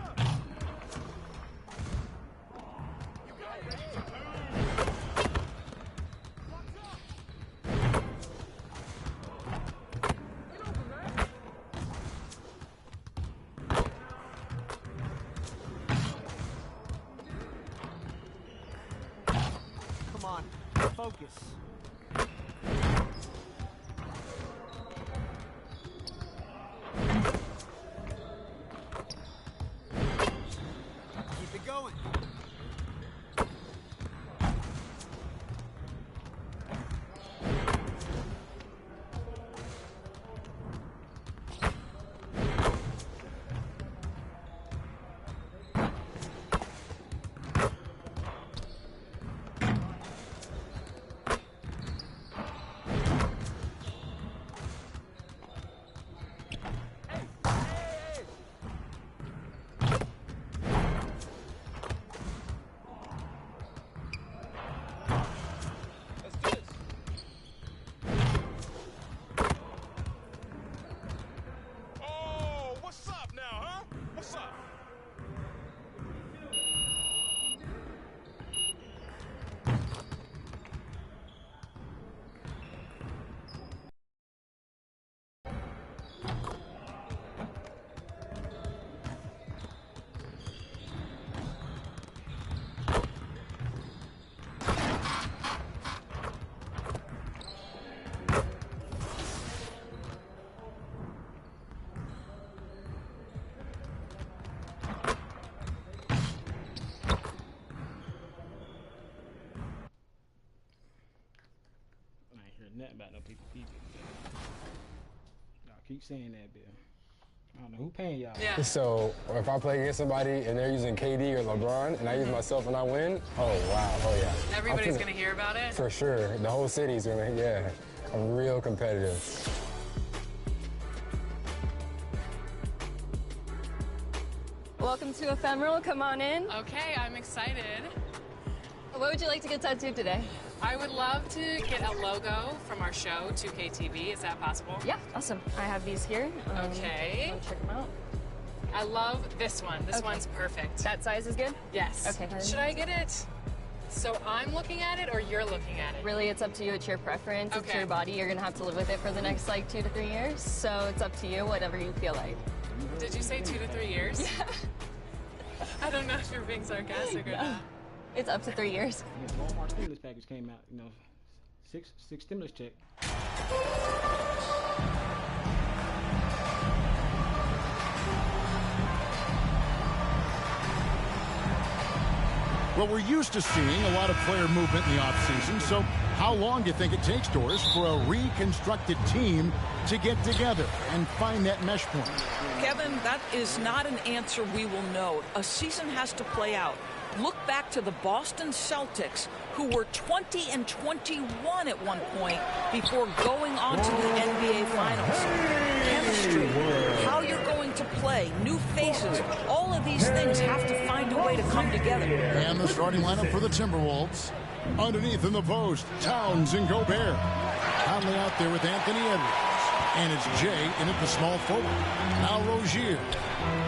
Come on, focus. Keep it going. Let's do this. Oh, what's up now, huh? What's up? I ain't heard nothing about no people keeping. Y'all keep saying that, Bill. I don't know who paying y'all. Yeah. So if I play against somebody and they're using KD or LeBron and I use myself and I win, oh wow, oh yeah. Everybody's gonna hear about it? For sure. The whole city's gonna, yeah. I'm real competitive. Welcome to Ephemeral. Come on in. Okay, I'm excited. What would you like to get tattooed today? I would love to get a logo from our show, 2K TV. Is that possible? Yeah, awesome. I have these here. Okay. Check them out. I love this one. This one's perfect. That size is good? Yes. Okay. Should I get it? So I'm looking at it or you're looking at it? Really, it's up to you. It's your preference. It's your body. You're going to have to live with it for the next, 2 to 3 years. So it's up to you, whatever you feel like. Did you say 2 to 3 years? Yeah. I don't know if you're being sarcastic or not. It's up to 3 years. Yeah, Walmart stimulus package came out, six stimulus check. Well, we're used to seeing a lot of player movement in the offseason, so how long do you think it takes, Doris, for a reconstructed team to get together and find that mesh point? Kevin, that is not an answer we will know. A season has to play out. Look back to the Boston Celtics, who were 20-21 at one point before going on to the NBA Finals. Chemistry, how you're going to play, new faces, all of these things have to find a way to come together. And the starting lineup for the Timberwolves. Underneath in the post, Towns and Gobert. Conley out there with Anthony Edwards. And it's Jay in at the small forward. Now Rozier.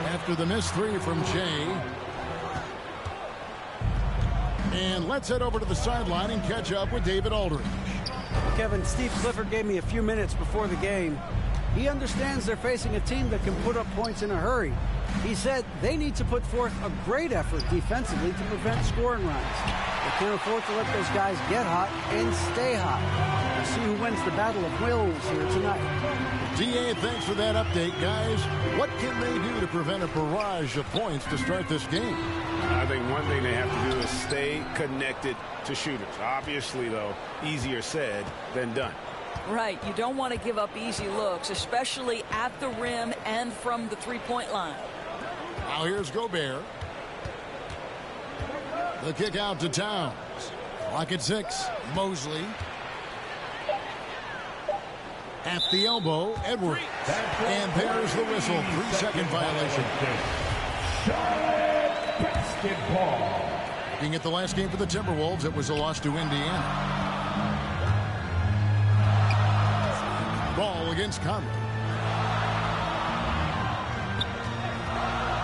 After the missed three from Jay. And let's head over to the sideline and catch up with David Aldridge. Kevin, Steve Clifford gave me a few minutes before the game. He understands they're facing a team that can put up points in a hurry. He said they need to put forth a great effort defensively to prevent scoring runs. They can't afford to let those guys get hot and stay hot. We'll see who wins the battle of wills here tonight. DA, thanks for that update, guys. What can they do to prevent a barrage of points to start this game? I think one thing they have to do is stay connected to shooters. Obviously, though, easier said than done. Right. You don't want to give up easy looks, especially at the rim and from the three-point line. Now here's Gobert. The kick out to Towns. Clock at 6. Mosley. At the elbow, Edwards. And there's the whistle. 3-second violation. Basketball. Looking at the last game for the Timberwolves, it was a loss to Indiana. Ball against Conley.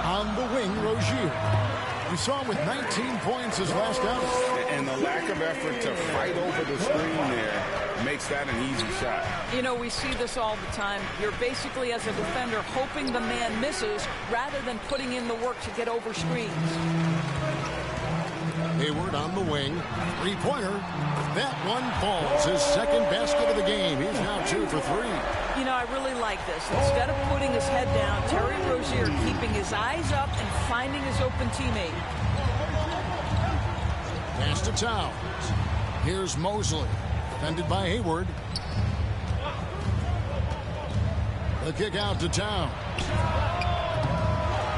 On the wing, Rozier. We saw him with 19 points his last outing. And the lack of effort to fight over the screen there makes that an easy shot. You know, we see this all the time. You're basically, as a defender, hoping the man misses rather than putting in the work to get over screens. Hayward on the wing. Three-pointer. That one falls. His second basket of the game. He's now 2 for 3. You know, I really like this. Instead of putting his head down, Terry Rozier keeping his eyes up and finding his open teammate. Pass to Towns. Here's Mosley. Defended by Hayward. The kick out to Towns.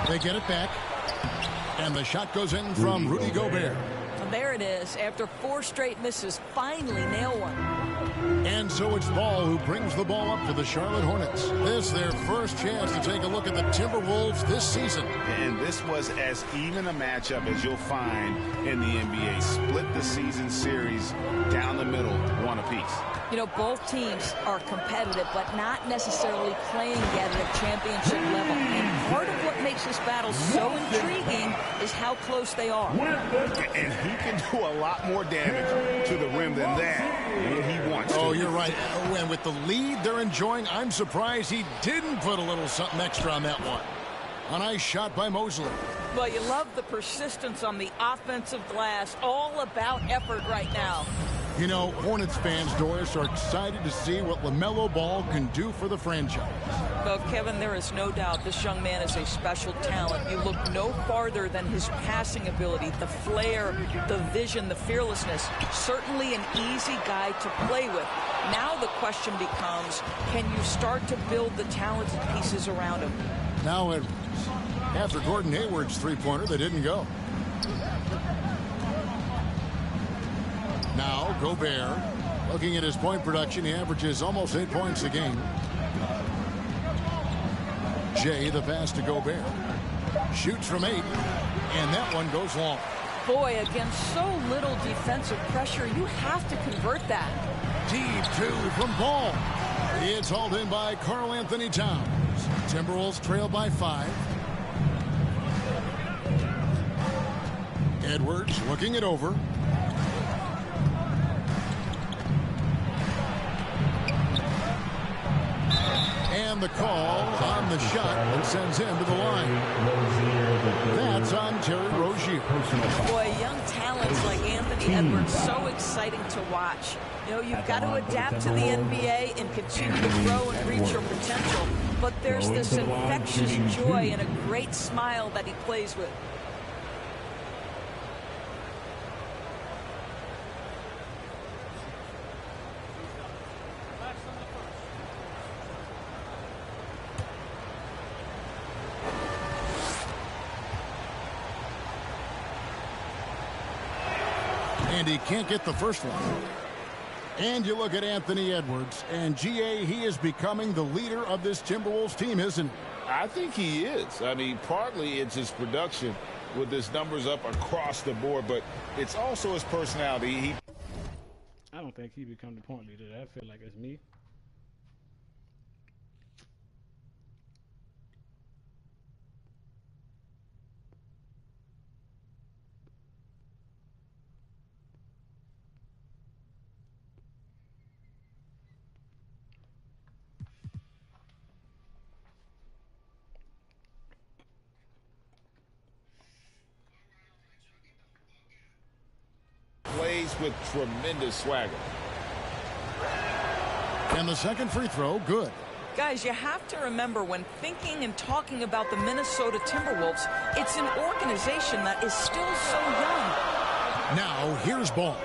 They get it back. And the shot goes in from Rudy Gobert. And there it is. After 4 straight misses, finally nail one. And so it's Ball who brings the ball up to the Charlotte Hornets. This their first chance to take a look at the Timberwolves this season. And this was as even a matchup as you'll find in the NBA. Split the season series down the middle, one apiece. You know, both teams are competitive, but not necessarily playing yet at a championship level. And part of what makes this battle so intriguing is how close they are. And he can do a lot more damage to the rim than that when he wants to. Oh, you're right. And with the lead they're enjoying, I'm surprised he didn't put a little something extra on that one. A nice shot by Mosley. Well, you love the persistence on the offensive glass. All about effort right now. You know, Hornets fans, Doris, are excited to see what LaMelo Ball can do for the franchise. Well, Kevin, there is no doubt this young man is a special talent. You look no farther than his passing ability, the flair, the vision, the fearlessness. Certainly an easy guy to play with. Now the question becomes, can you start to build the talented pieces around him? Now, after Gordon Hayward's three-pointer, they didn't go. Now, Gobert, looking at his point production, he averages almost 8 points a game. Jay, the pass to Gobert. Shoots from 8, and that one goes long. Boy, against so little defensive pressure, you have to convert that. Deep 2 from Ball. It's hauled in by Karl Anthony Towns. Timberwolves trail by 5. Edwards looking it over. And the call on the shot that sends him to the line. That's on Terry Rozier. Boy, young talents like Anthony Edwards, so exciting to watch. You know, you've got to adapt to the NBA and continue to grow and reach your potential. But there's this infectious joy and a great smile that he plays with. And he can't get the first one. And you look at Anthony Edwards, and GA, he is becoming the leader of this Timberwolves team, isn't he? I think he is. I mean, partly it's his production with his numbers up across the board, but it's also his personality. I don't think he become the point leader. I feel like it's me. Plays with tremendous swagger. And the second free throw, good. Guys, you have to remember when thinking and talking about the Minnesota Timberwolves, it's an organization that is still so young. Now, here's Ball.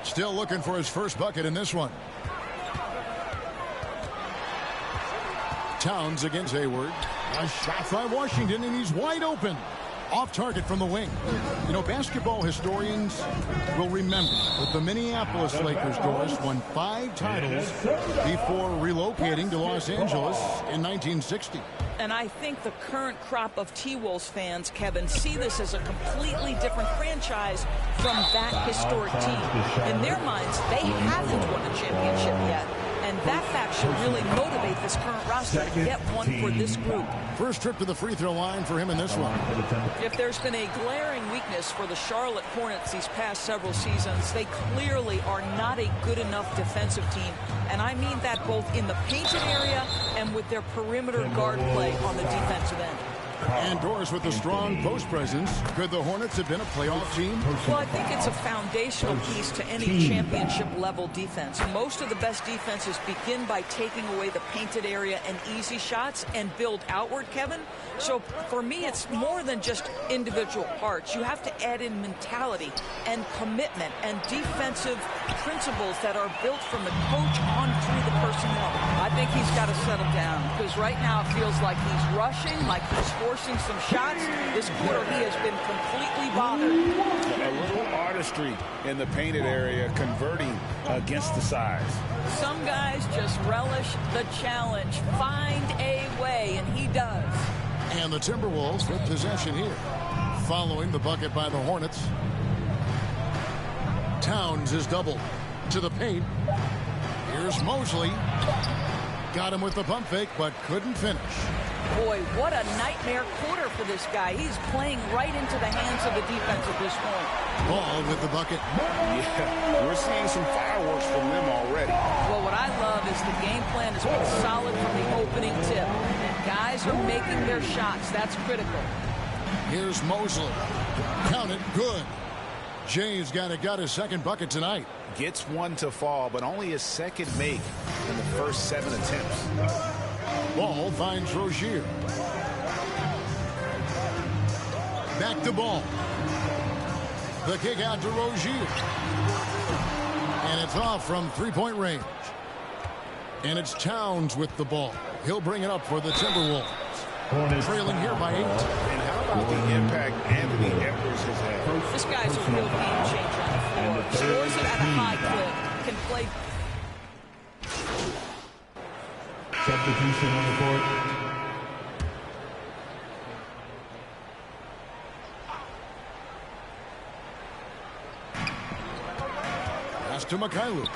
Still looking for his first bucket in this one. Towns against Hayward. A shot by Washington, and he's wide open. Off target from the wing. You know, basketball historians will remember that the Minneapolis Lakers, Doris, won 5 titles before relocating to Los Angeles in 1960. And I think the current crop of T-Wolves fans, Kevin, see this as a completely different franchise from that historic team. In their minds, they haven't won a championship yet. And that fact should really motivate this current roster to get one for this group. First trip to the free throw line for him in this one. If there's been a glaring weakness for the Charlotte Hornets these past several seasons, they clearly are not a good enough defensive team. And I mean that both in the painted area and with their perimeter guard play on the defensive end. And Doris, with a strong post presence, could the Hornets have been a playoff team? Well, I think it's a foundational piece to any championship level defense. Most of the best defenses begin by taking away the painted area and easy shots and build outward, Kevin. So for me, it's more than just individual parts. You have to add in mentality and commitment and defensive principles that are built from the coach on through the personnel. I think he's got to settle down because right now it feels like he's rushing, like he's forcing some shots. This quarter, he has been completely bothered. A little artistry in the painted area, converting against the size. Some guys just relish the challenge. Find a way, and he does. And the Timberwolves with possession here. Following the bucket by the Hornets. Towns is doubled to the paint. Here's Mosley. Got him with the pump fake, but couldn't finish. Boy, what a nightmare quarter for this guy. He's playing right into the hands of the defense at this point. Ball with the bucket. Yeah, we're seeing some fireworks from them already. Well, what I love is the game plan has been solid from the opening tip. Guys are making their shots. That's critical. Here's Mosley. Count it. Good. Jay's got his second bucket tonight. Gets one to fall, but only his second make in the first 7 attempts. Ball finds Rozier. Back to Ball. The kick out to Rozier. And it's off from three-point range. And it's Towns with the ball. He'll bring it up for the Timberwolves. Trailing here by 8. And how about the impact Anthony Edwards has had? This guy's a real game changer on the floor. Scores it at a high clip. Can play. Substitution on the court. Pass to Mikhailuk.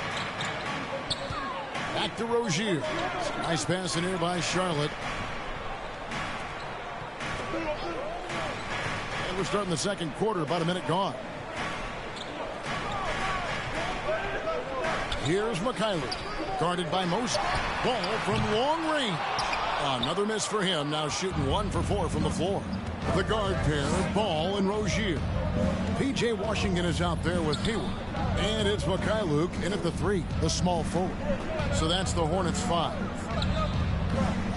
Back to Rozier. Nice pass in here by Charlotte. And we're starting the second quarter, about a minute gone. Here's Mikhailuk. Guarded by Mosley. Ball from long range. Another miss for him. Now shooting 1 for 4 from the floor. The guard pair, Ball and Rozier. P.J. Washington is out there with Hayward. And it's Mikhailuk in at the 3, the small forward. So that's the Hornets 5.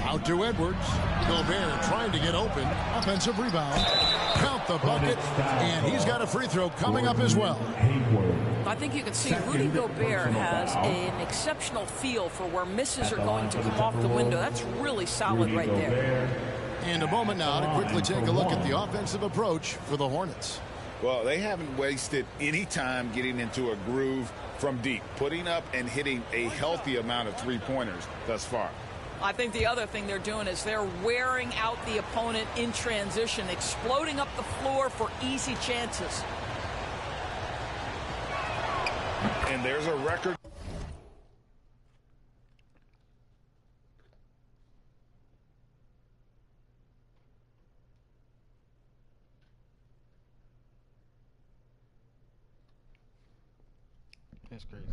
Out to Edwards. Gobert trying to get open. Offensive rebound. Count the bucket. And he's got a free throw coming up as well. I think you can see Rudy Gobert has an exceptional feel for where misses are going to come off the window. That's really solid right there. And a moment now to quickly take a look at the offensive approach for the Hornets. Well, they haven't wasted any time getting into a groove from deep, putting up and hitting a healthy amount of three-pointers thus far. I think the other thing they're doing is they're wearing out the opponent in transition, exploding up the floor for easy chances. And there's a record. That's crazy.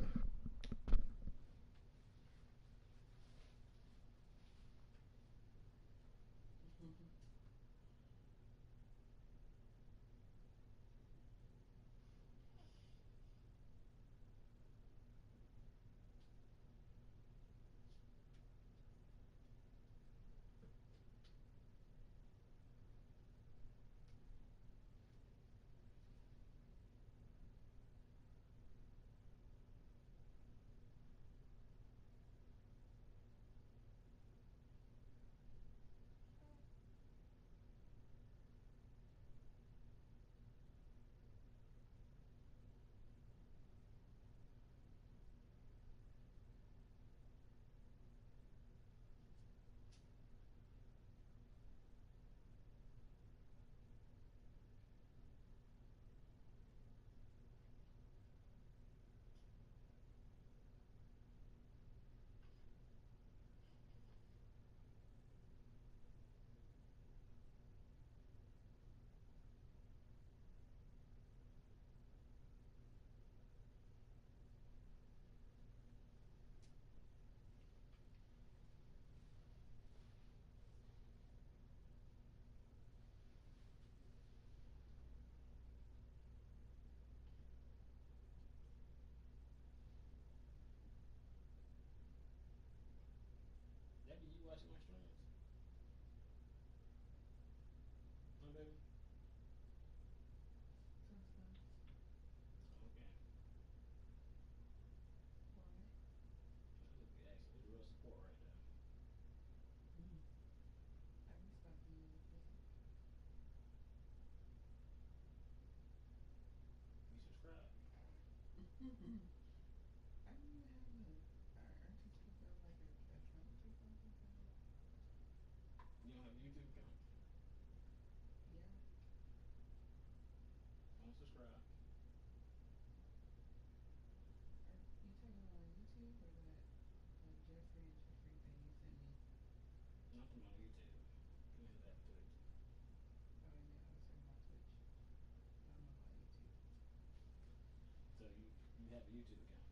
YouTube account?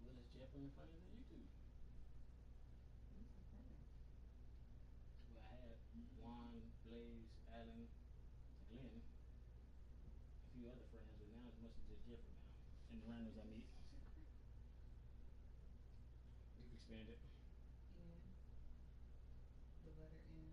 Willis Jeffrey and Friends on YouTube. Well, I had Juan, Blaze, Allen, Glenn, a few other friends, but now it's mostly just Jeffrey now. And the randoms I meet. We've expanded. The letter N.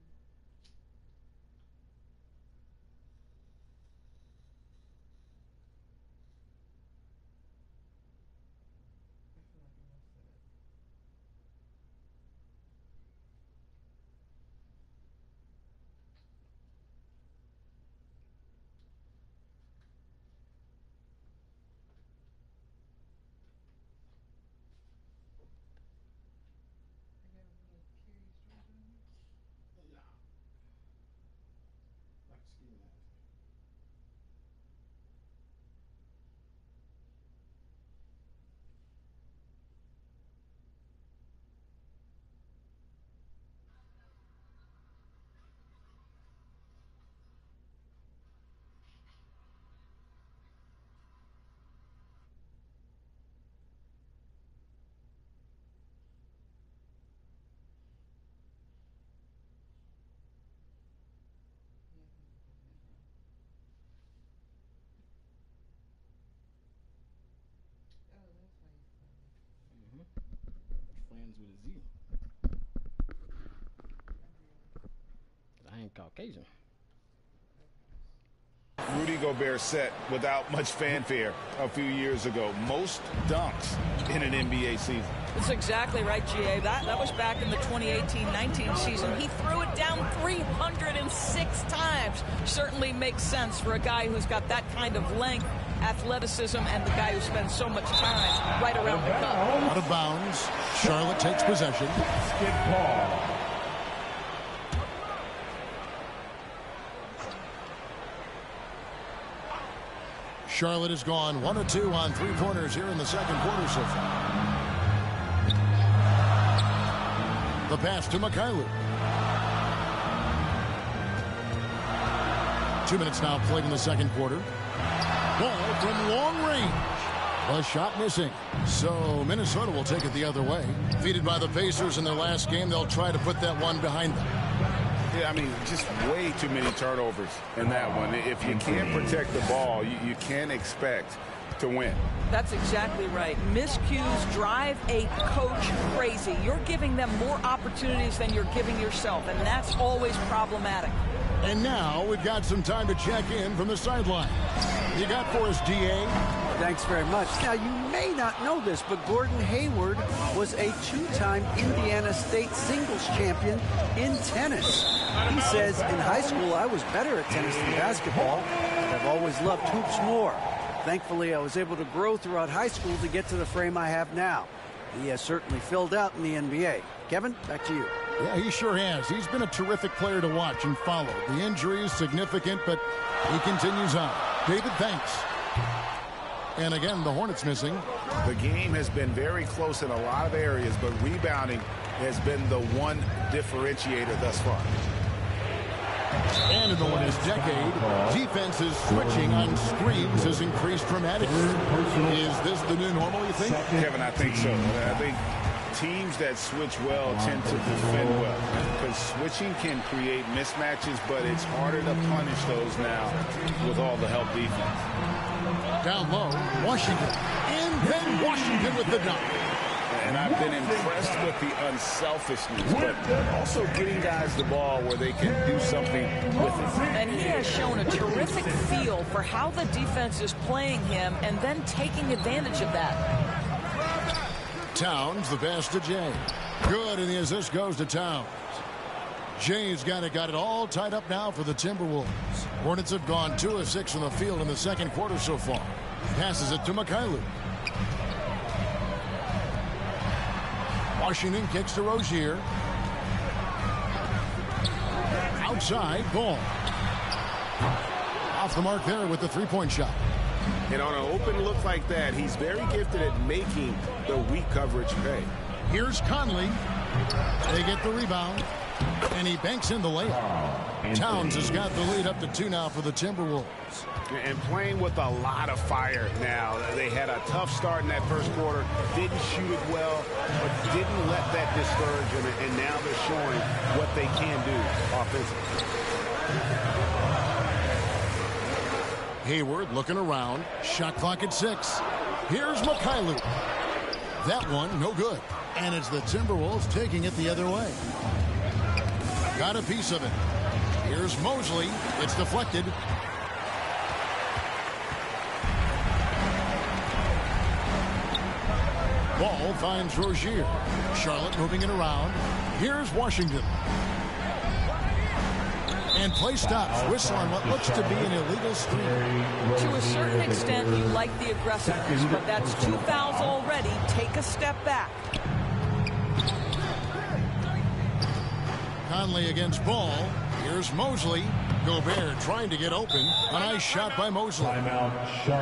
I feel like it messed it up. I got a little Curious George on here. Nah. Like ski mask. Oh, that's why you spelled it. Friends with a Z. I ain't Caucasian. Rudy Gobert set without much fanfare a few years ago. Most dunks in an NBA season. That's exactly right, GA. That was back in the 2018-19 season. He threw it down 306 times. Certainly makes sense for a guy who's got that kind of length, athleticism, and the guy who spends so much time right around the cup. Out of bounds. Charlotte takes possession. Skip ball. Charlotte has gone 1 of 2 on three-pointers here in the second quarter so far. The pass to McCareer. 2 minutes now played in the second quarter. Ball from long range. A shot missing. So Minnesota will take it the other way. Defeated by the Pacers in their last game, they'll try to put that one behind them. Yeah, I mean, just way too many turnovers in that one. If you can't protect the ball, you can't expect to win. That's exactly right. Miscues drive a coach crazy. You're giving them more opportunities than you're giving yourself, and that's always problematic. And now we've got some time to check in from the sideline. You got for us, DA? Thanks very much. Now, you may not know this, but Gordon Hayward was a two-time Indiana State singles champion in tennis. He says, in high school, I was better at tennis than basketball, but I've always loved hoops more. Thankfully, I was able to grow throughout high school to get to the frame I have now. He has certainly filled out in the NBA. Kevin, back to you. Yeah, he sure has. He's been a terrific player to watch and follow. The injury is significant, but he continues on. David, thanks. And again, the Hornets missing. The game has been very close in a lot of areas, but rebounding has been the one differentiator thus far. And in the last decade, defenses switching on screens has increased dramatically. Is this the new normal, you think? Kevin, I think so. I think teams that switch well tend to defend well, because switching can create mismatches, but it's harder to punish those now with all the help defense. Down low, Washington. And then Washington with the dunk. And I've been impressed with the unselfishness, but also getting guys the ball where they can do something with it. And he has shown a terrific feel for how the defense is playing him and then taking advantage of that. Towns, the pass to Jay. Good, and the assist goes to Towns. Jay's got it all tied up now for the Timberwolves. Hornets have gone 2 of 6 in the field in the second quarter so far. Passes it to McCareer. Washington kicks to Rozier. Outside, ball. Off the mark there with the three-point shot. And on an open look like that, he's very gifted at making the weak coverage pay. Here's Conley. They get the rebound. And he banks in the layup. Towns has got the lead up to 2 now for the Timberwolves. And playing with a lot of fire now. They had a tough start in that first quarter. Didn't shoot it well, but didn't let that discourage them. And now they're showing what they can do offensively. Hayward looking around. Shot clock at 6. Here's Mikhailuk. That one, no good. And it's the Timberwolves taking it the other way. Got a piece of it. Here's Mosley. It's deflected. Ball finds Rozier. Charlotte moving it around. Here's Washington. And play stops. Whistle on what looks to be an illegal screen. To a certain extent, you like the aggressiveness, but that's 2 fouls already. Take a step back. Conley against Ball. Here's Mosley. Gobert trying to get open. A nice shot by Mosley.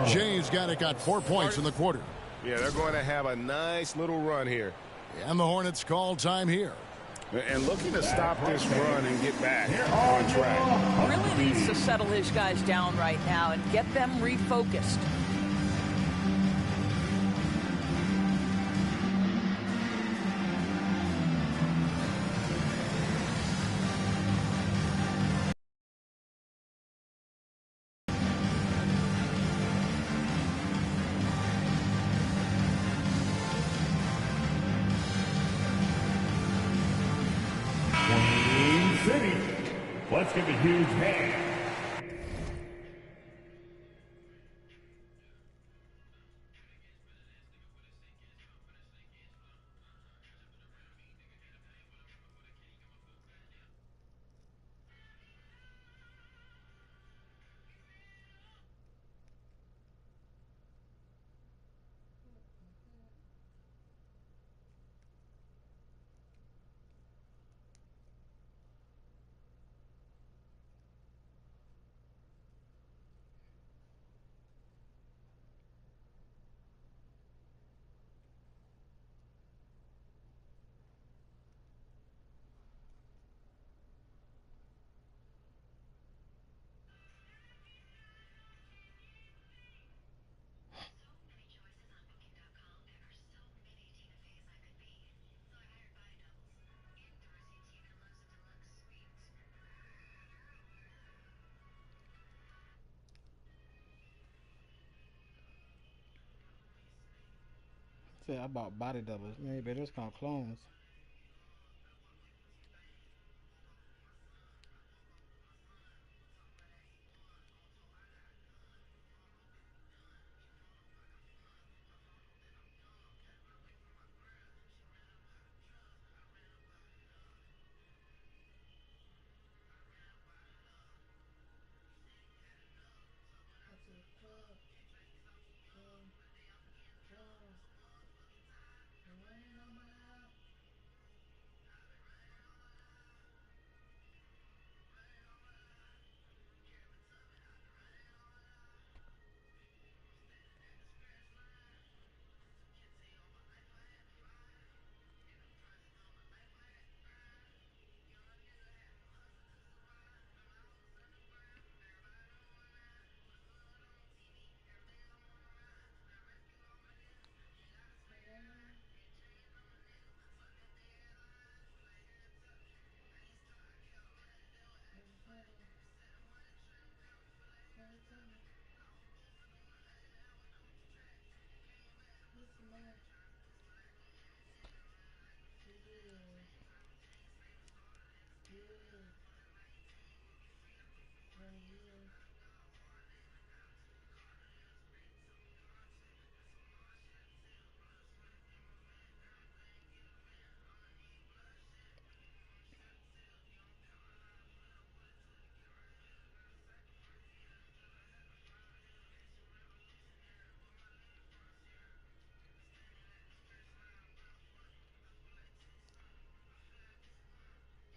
James got 4 points in the quarter. Yeah, they're going to have a nice little run here. And the Hornets call time here. And looking to stop this run and get back on track. Really needs to settle his guys down right now and get them refocused. Let's give a huge hand. I bought body doubles. Maybe those called clones.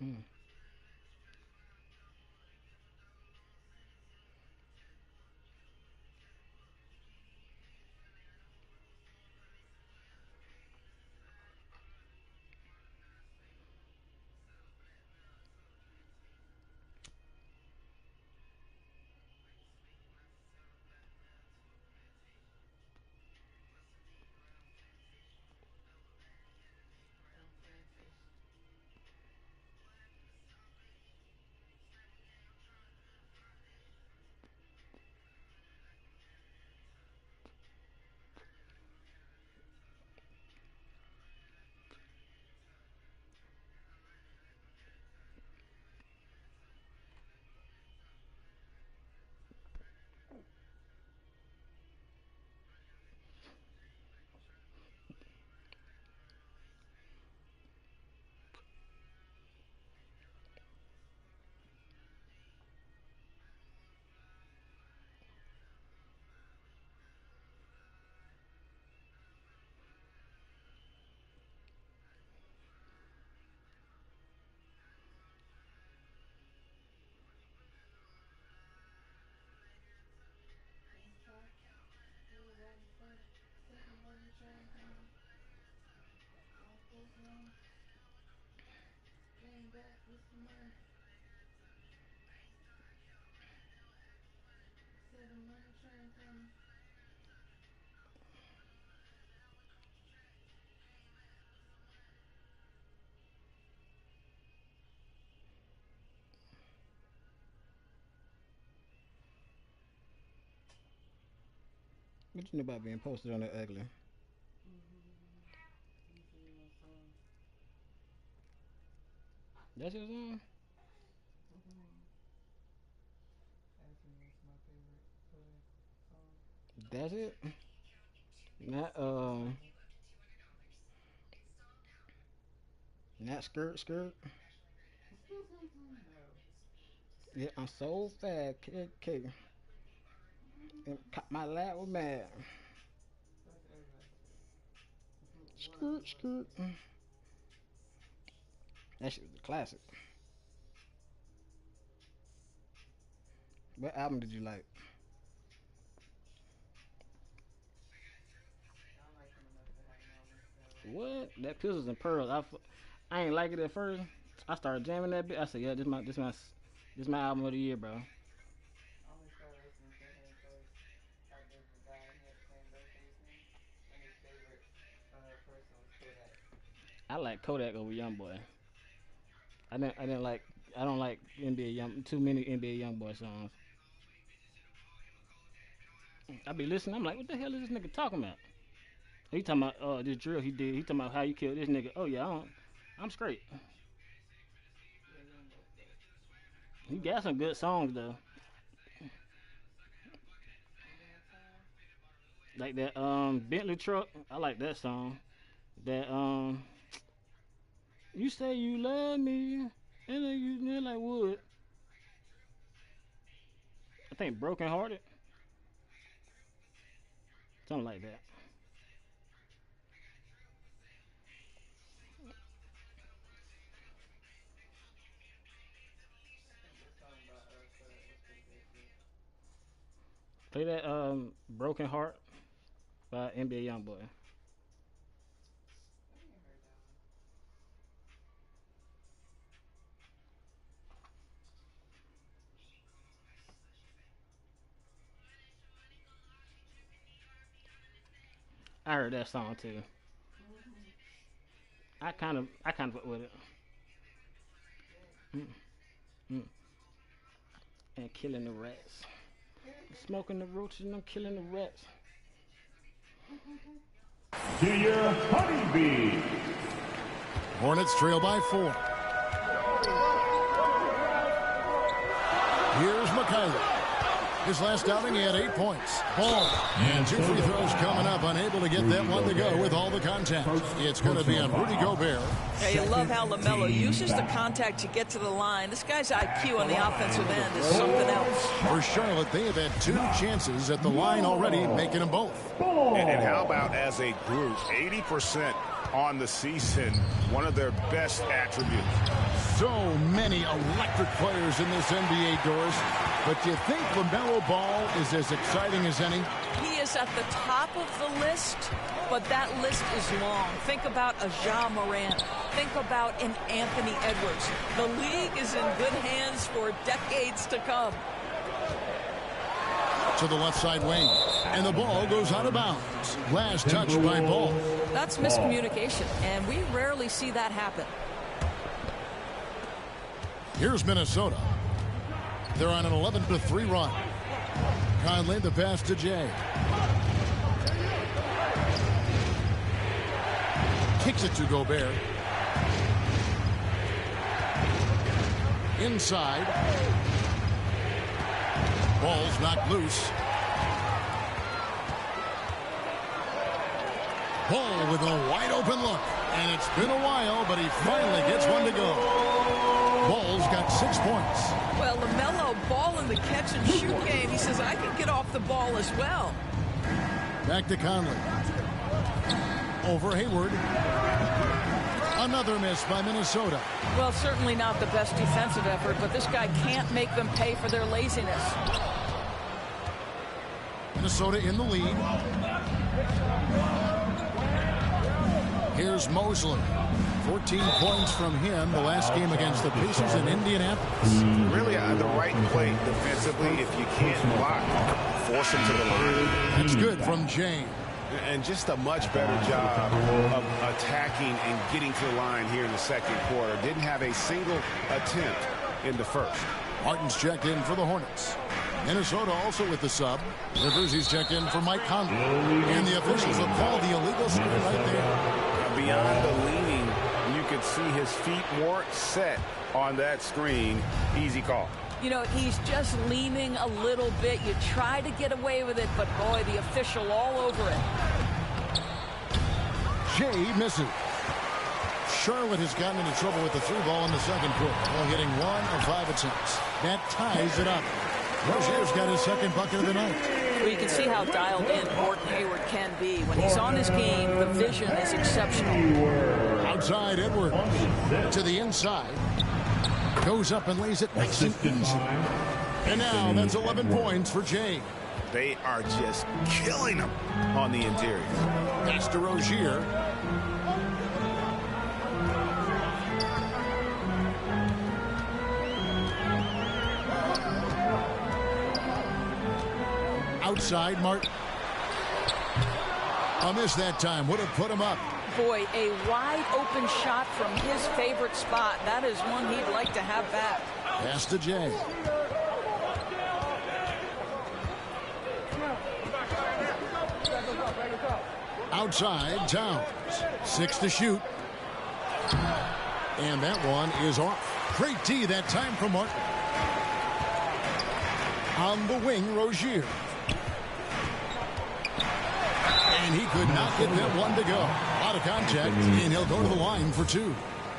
Mm. What you know about being posted on that ugly? That's your song? That's it? Not not skirt skirt. Yeah, I'm so fat, cake. And my lap was mad. Skirt skirt. That shit was a classic. What album did you like? What? That Pistols and Pearls. I ain't like it at first. I started jamming that bit. I said, yeah, this my album of the year, bro. I like Kodak over YoungBoy. I didn't like. I don't like NBA Young. Too many NBA YoungBoy songs. I be listening. I'm like, what the hell is this nigga talking about? He talking about this drill he did. He talking about how you killed this nigga. Oh yeah, I'm straight. He got some good songs though. Like that Bentley truck. I like that song. That you say you love me, and then you like wood. I think broken hearted. Something like that. Play that broken heart by NBA YoungBoy. I heard that song too. I kind of fuck with it. Mm, mm. And killing the rats. Smoking the roaches and I'm killing the rats. Junior Honeybee. Hornets trail by 4. Here's MyCareer. His last outing, he had 8 points. Ball. And 2 free throws coming up. Unable to get that one to go with all the contact. It's going to be on Rudy Gobert. Yeah, you love how LaMelo uses the contact to get to the line. This guy's IQ on the offensive end is something else. For Charlotte, they have had 2 chances at the line already, making them both. And how about as a group, 80% on the season, one of their best attributes. So many electric players in this NBA, Doris. But do you think LaMelo Ball is as exciting as any? He is at the top of the list, but that list is long. Think about a Ja Morant. Think about an Anthony Edwards. The league is in good hands for decades to come. To the left side wing. And the ball goes out of bounds. Last touch by Ball. That's miscommunication, and we rarely see that happen. Here's Minnesota. They're on an 11-3 run. Conley, the pass to Jay. Kicks it to Gobert. Inside. Ball's knocked loose. Ball with a wide open look. And it's been a while, but he finally gets one to go. Ball's got 6 points. Well, LaMelo, ball in the catch and shoot game. He says, I can get off the ball as well. Back to Conley. Over Hayward. Another miss by Minnesota. Well, certainly not the best defensive effort, but this guy can't make them pay for their laziness. Minnesota in the lead. Here's Mosley. 14 points from him the last game against the Pacers in Indianapolis. Really the right play defensively. If you can't block, force him to the line. That's good from Jay. And just a much better job of attacking and getting to the line here in the second quarter. Didn't have a single attempt in the first. Martin's checked in for the Hornets. Minnesota also with the sub. Rivers, he's checked in for Mike Conley. And the officials have called the illegal screen right there. Beyond the leaning, you could see his feet weren't set on that screen. Easy call. You know, he's just leaning a little bit. You try to get away with it, but boy, the official all over it. Jay misses. Charlotte has gotten into trouble with the three ball in the second quarter, while hitting 1 of 5 attempts. That ties it up. Rozier's got his second bucket of the night. Well, you can see how dialed in Gordon Hayward can be. When he's on his game, the vision is exceptional. Outside, Edwards to the inside. Goes up and lays it nice and easy. And now that's 11 points for Jay. They are just killing him on the interior. Pass to Rozier. Outside, Martin. A miss that time. Would have put him up. Boy, a wide open shot from his favorite spot. That is one he'd like to have back. Pass to Jay. Outside, Towns. 6 to shoot. And that one is off. Great D that time from Martin. On the wing, Rozier. And he could not get that one to go. A lot of contact, and he'll go to the line for 2.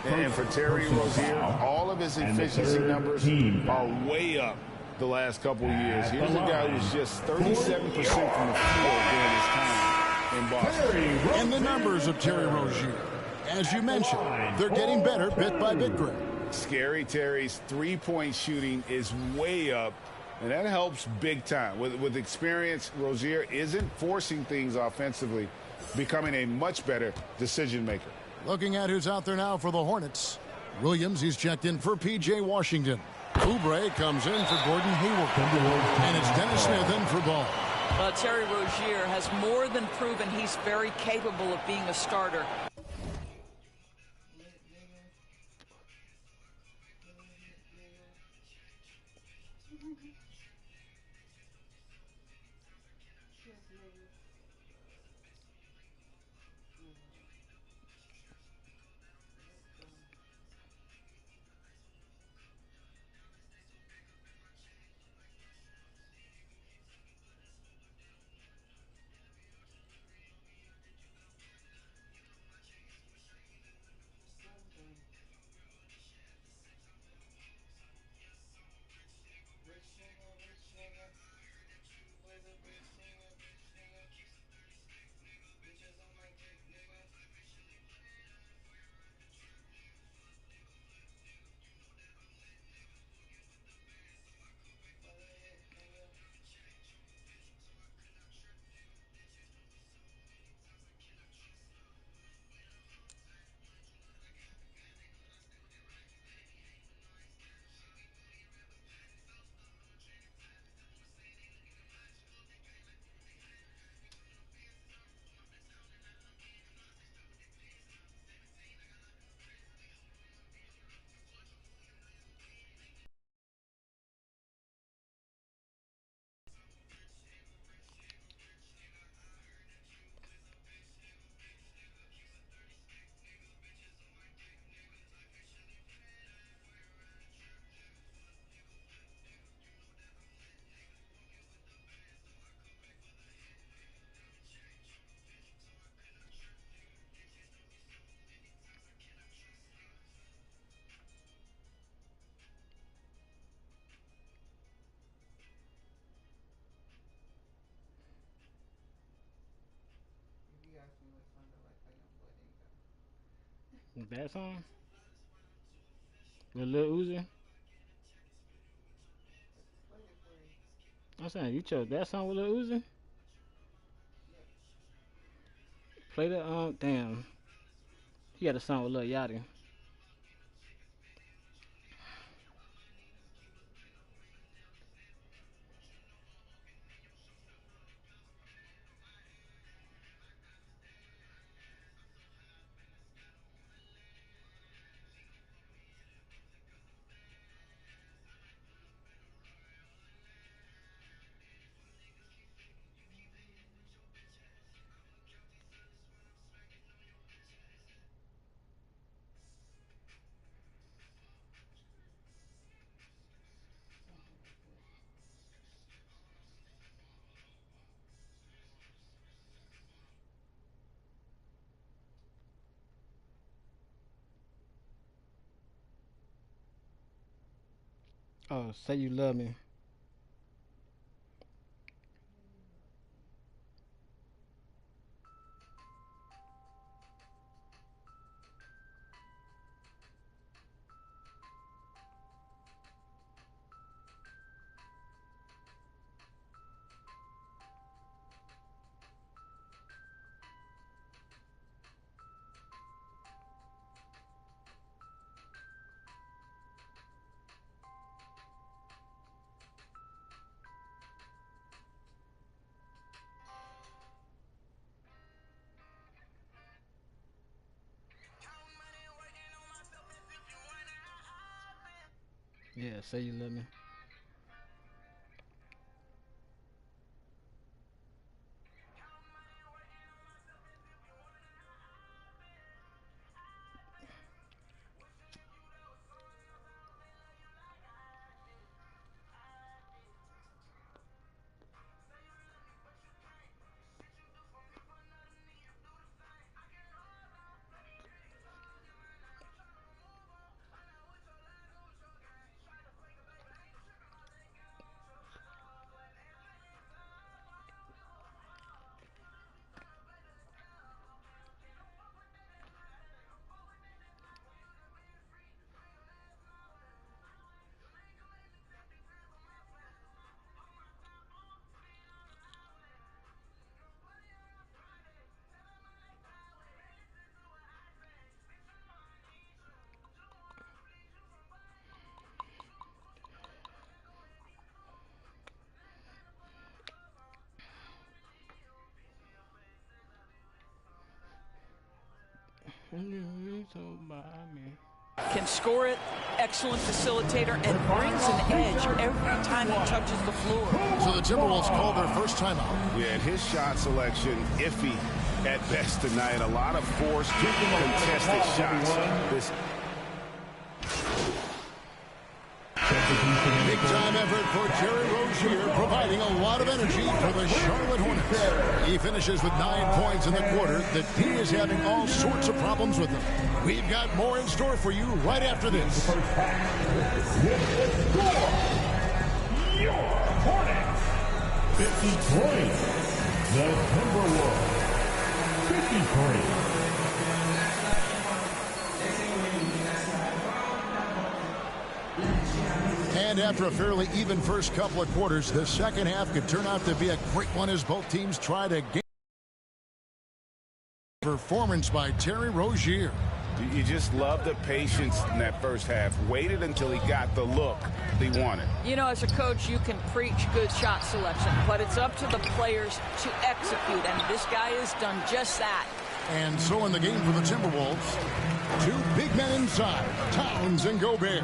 And for Terry Rozier, all of his efficiency numbers are way up the last couple of years. Here's a guy who's just 37% from the field during his time in Boston. And the numbers of Terry Rozier, as you mentioned, they're getting better bit by bit, Greg. Scary Terry's three-point shooting is way up. And that helps big time. With experience, Rozier isn't forcing things offensively, becoming a much better decision maker. Looking at who's out there now for the Hornets. Williams, he's checked in for P.J. Washington. Oubre comes in for Gordon Hayward. And it's Dennis Smith in for Ball. Terry Rozier has more than proven he's very capable of being a starter. That song? With Lil Uzi? I'm saying, you chose that song with Lil Uzi? Play the, damn. He had a song with Lil Yachty. Oh, Say You Love Me. Yeah, Say You Love Me. Can score it, excellent facilitator, and brings an edge every time he touches the floor. So the Timberwolves call their first timeout. Yeah, and his shot selection iffy at best tonight. A lot of forced, contested shots. This big-time effort for Terry Rozier, providing a lot of energy for the Charlotte Hornets. He finishes with 9 points in the quarter. The D is having all sorts of problems with them. We've got more in store for you right after this. Your Hornets, 50 points. The Timberwolves, 53. And after a fairly even first couple of quarters, the second half could turn out to be a great one as both teams try to gain. Performance by Terry Rozier. You just love the patience in that first half. Waited until he got the look he wanted. You know, as a coach, you can preach good shot selection, but it's up to the players to execute, and this guy has done just that. And so in the game for the Timberwolves, two big men inside, Towns and Gobert.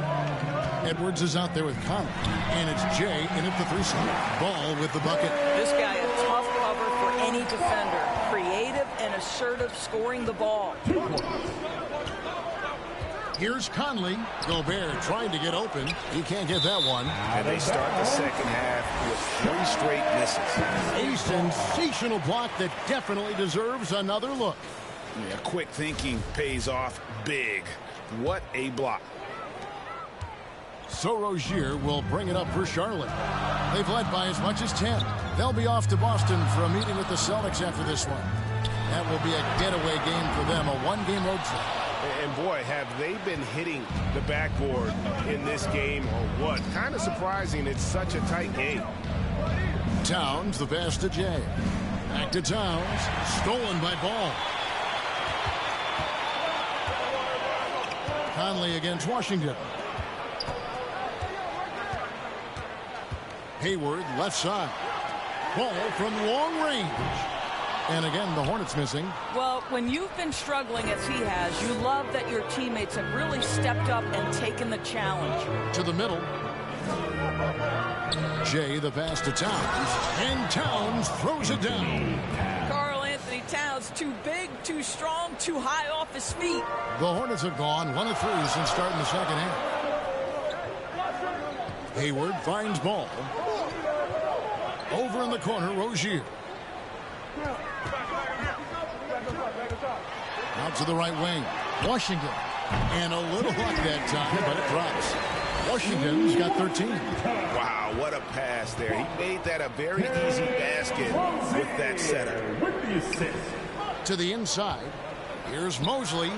Edwards is out there with Conley, and it's Jay in at the 3 slot. Ball with the bucket. This guy a tough cover for any defender. Creative and assertive scoring the ball. Here's Conley. Gobert trying to get open. He can't get that one. And they start the second half with 3 straight misses. A sensational block that definitely deserves another look. Yeah, quick thinking pays off big. What a block. So Rozier will bring it up for Charlotte. They've led by as much as 10. They'll be off to Boston for a meeting with the Celtics after this one. That will be a getaway game for them, a one-game road trip. And boy, have they been hitting the backboard in this game or what? Kind of surprising it's such a tight game. Towns, the pass to Jay. Back to Towns. Stolen by Ball. Conley against Washington. Hayward, left side. Ball from long range. And again, the Hornets missing. Well, when you've been struggling as he has, you love that your teammates have really stepped up and taken the challenge. To the middle. Jay, the pass to Towns. And Towns throws it down. Karl Anthony Towns, too big, too strong, too high off his feet. The Hornets have gone 1 of 3 since starting the second half. Hayward finds ball. Over in the corner, Rozier. Out to the right wing. Washington. And a little luck that time, but it drops. Washington's got 13. Wow, what a pass there. He made that a very easy basket with that setup. To the inside. Here's Mosley.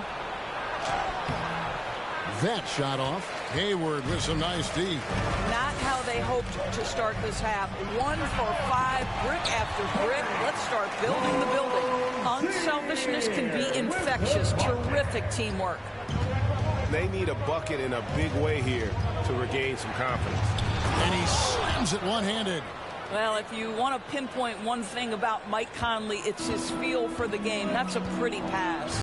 That shot off. Hayward with some nice D. Not how they hoped to start this half. 1 for 5, brick after brick. Let's start building the building. Unselfishness can be infectious. Terrific teamwork. They need a bucket in a big way here to regain some confidence. And he slams it one-handed. Well, if you want to pinpoint one thing about Mike Conley, it's his feel for the game. That's a pretty pass.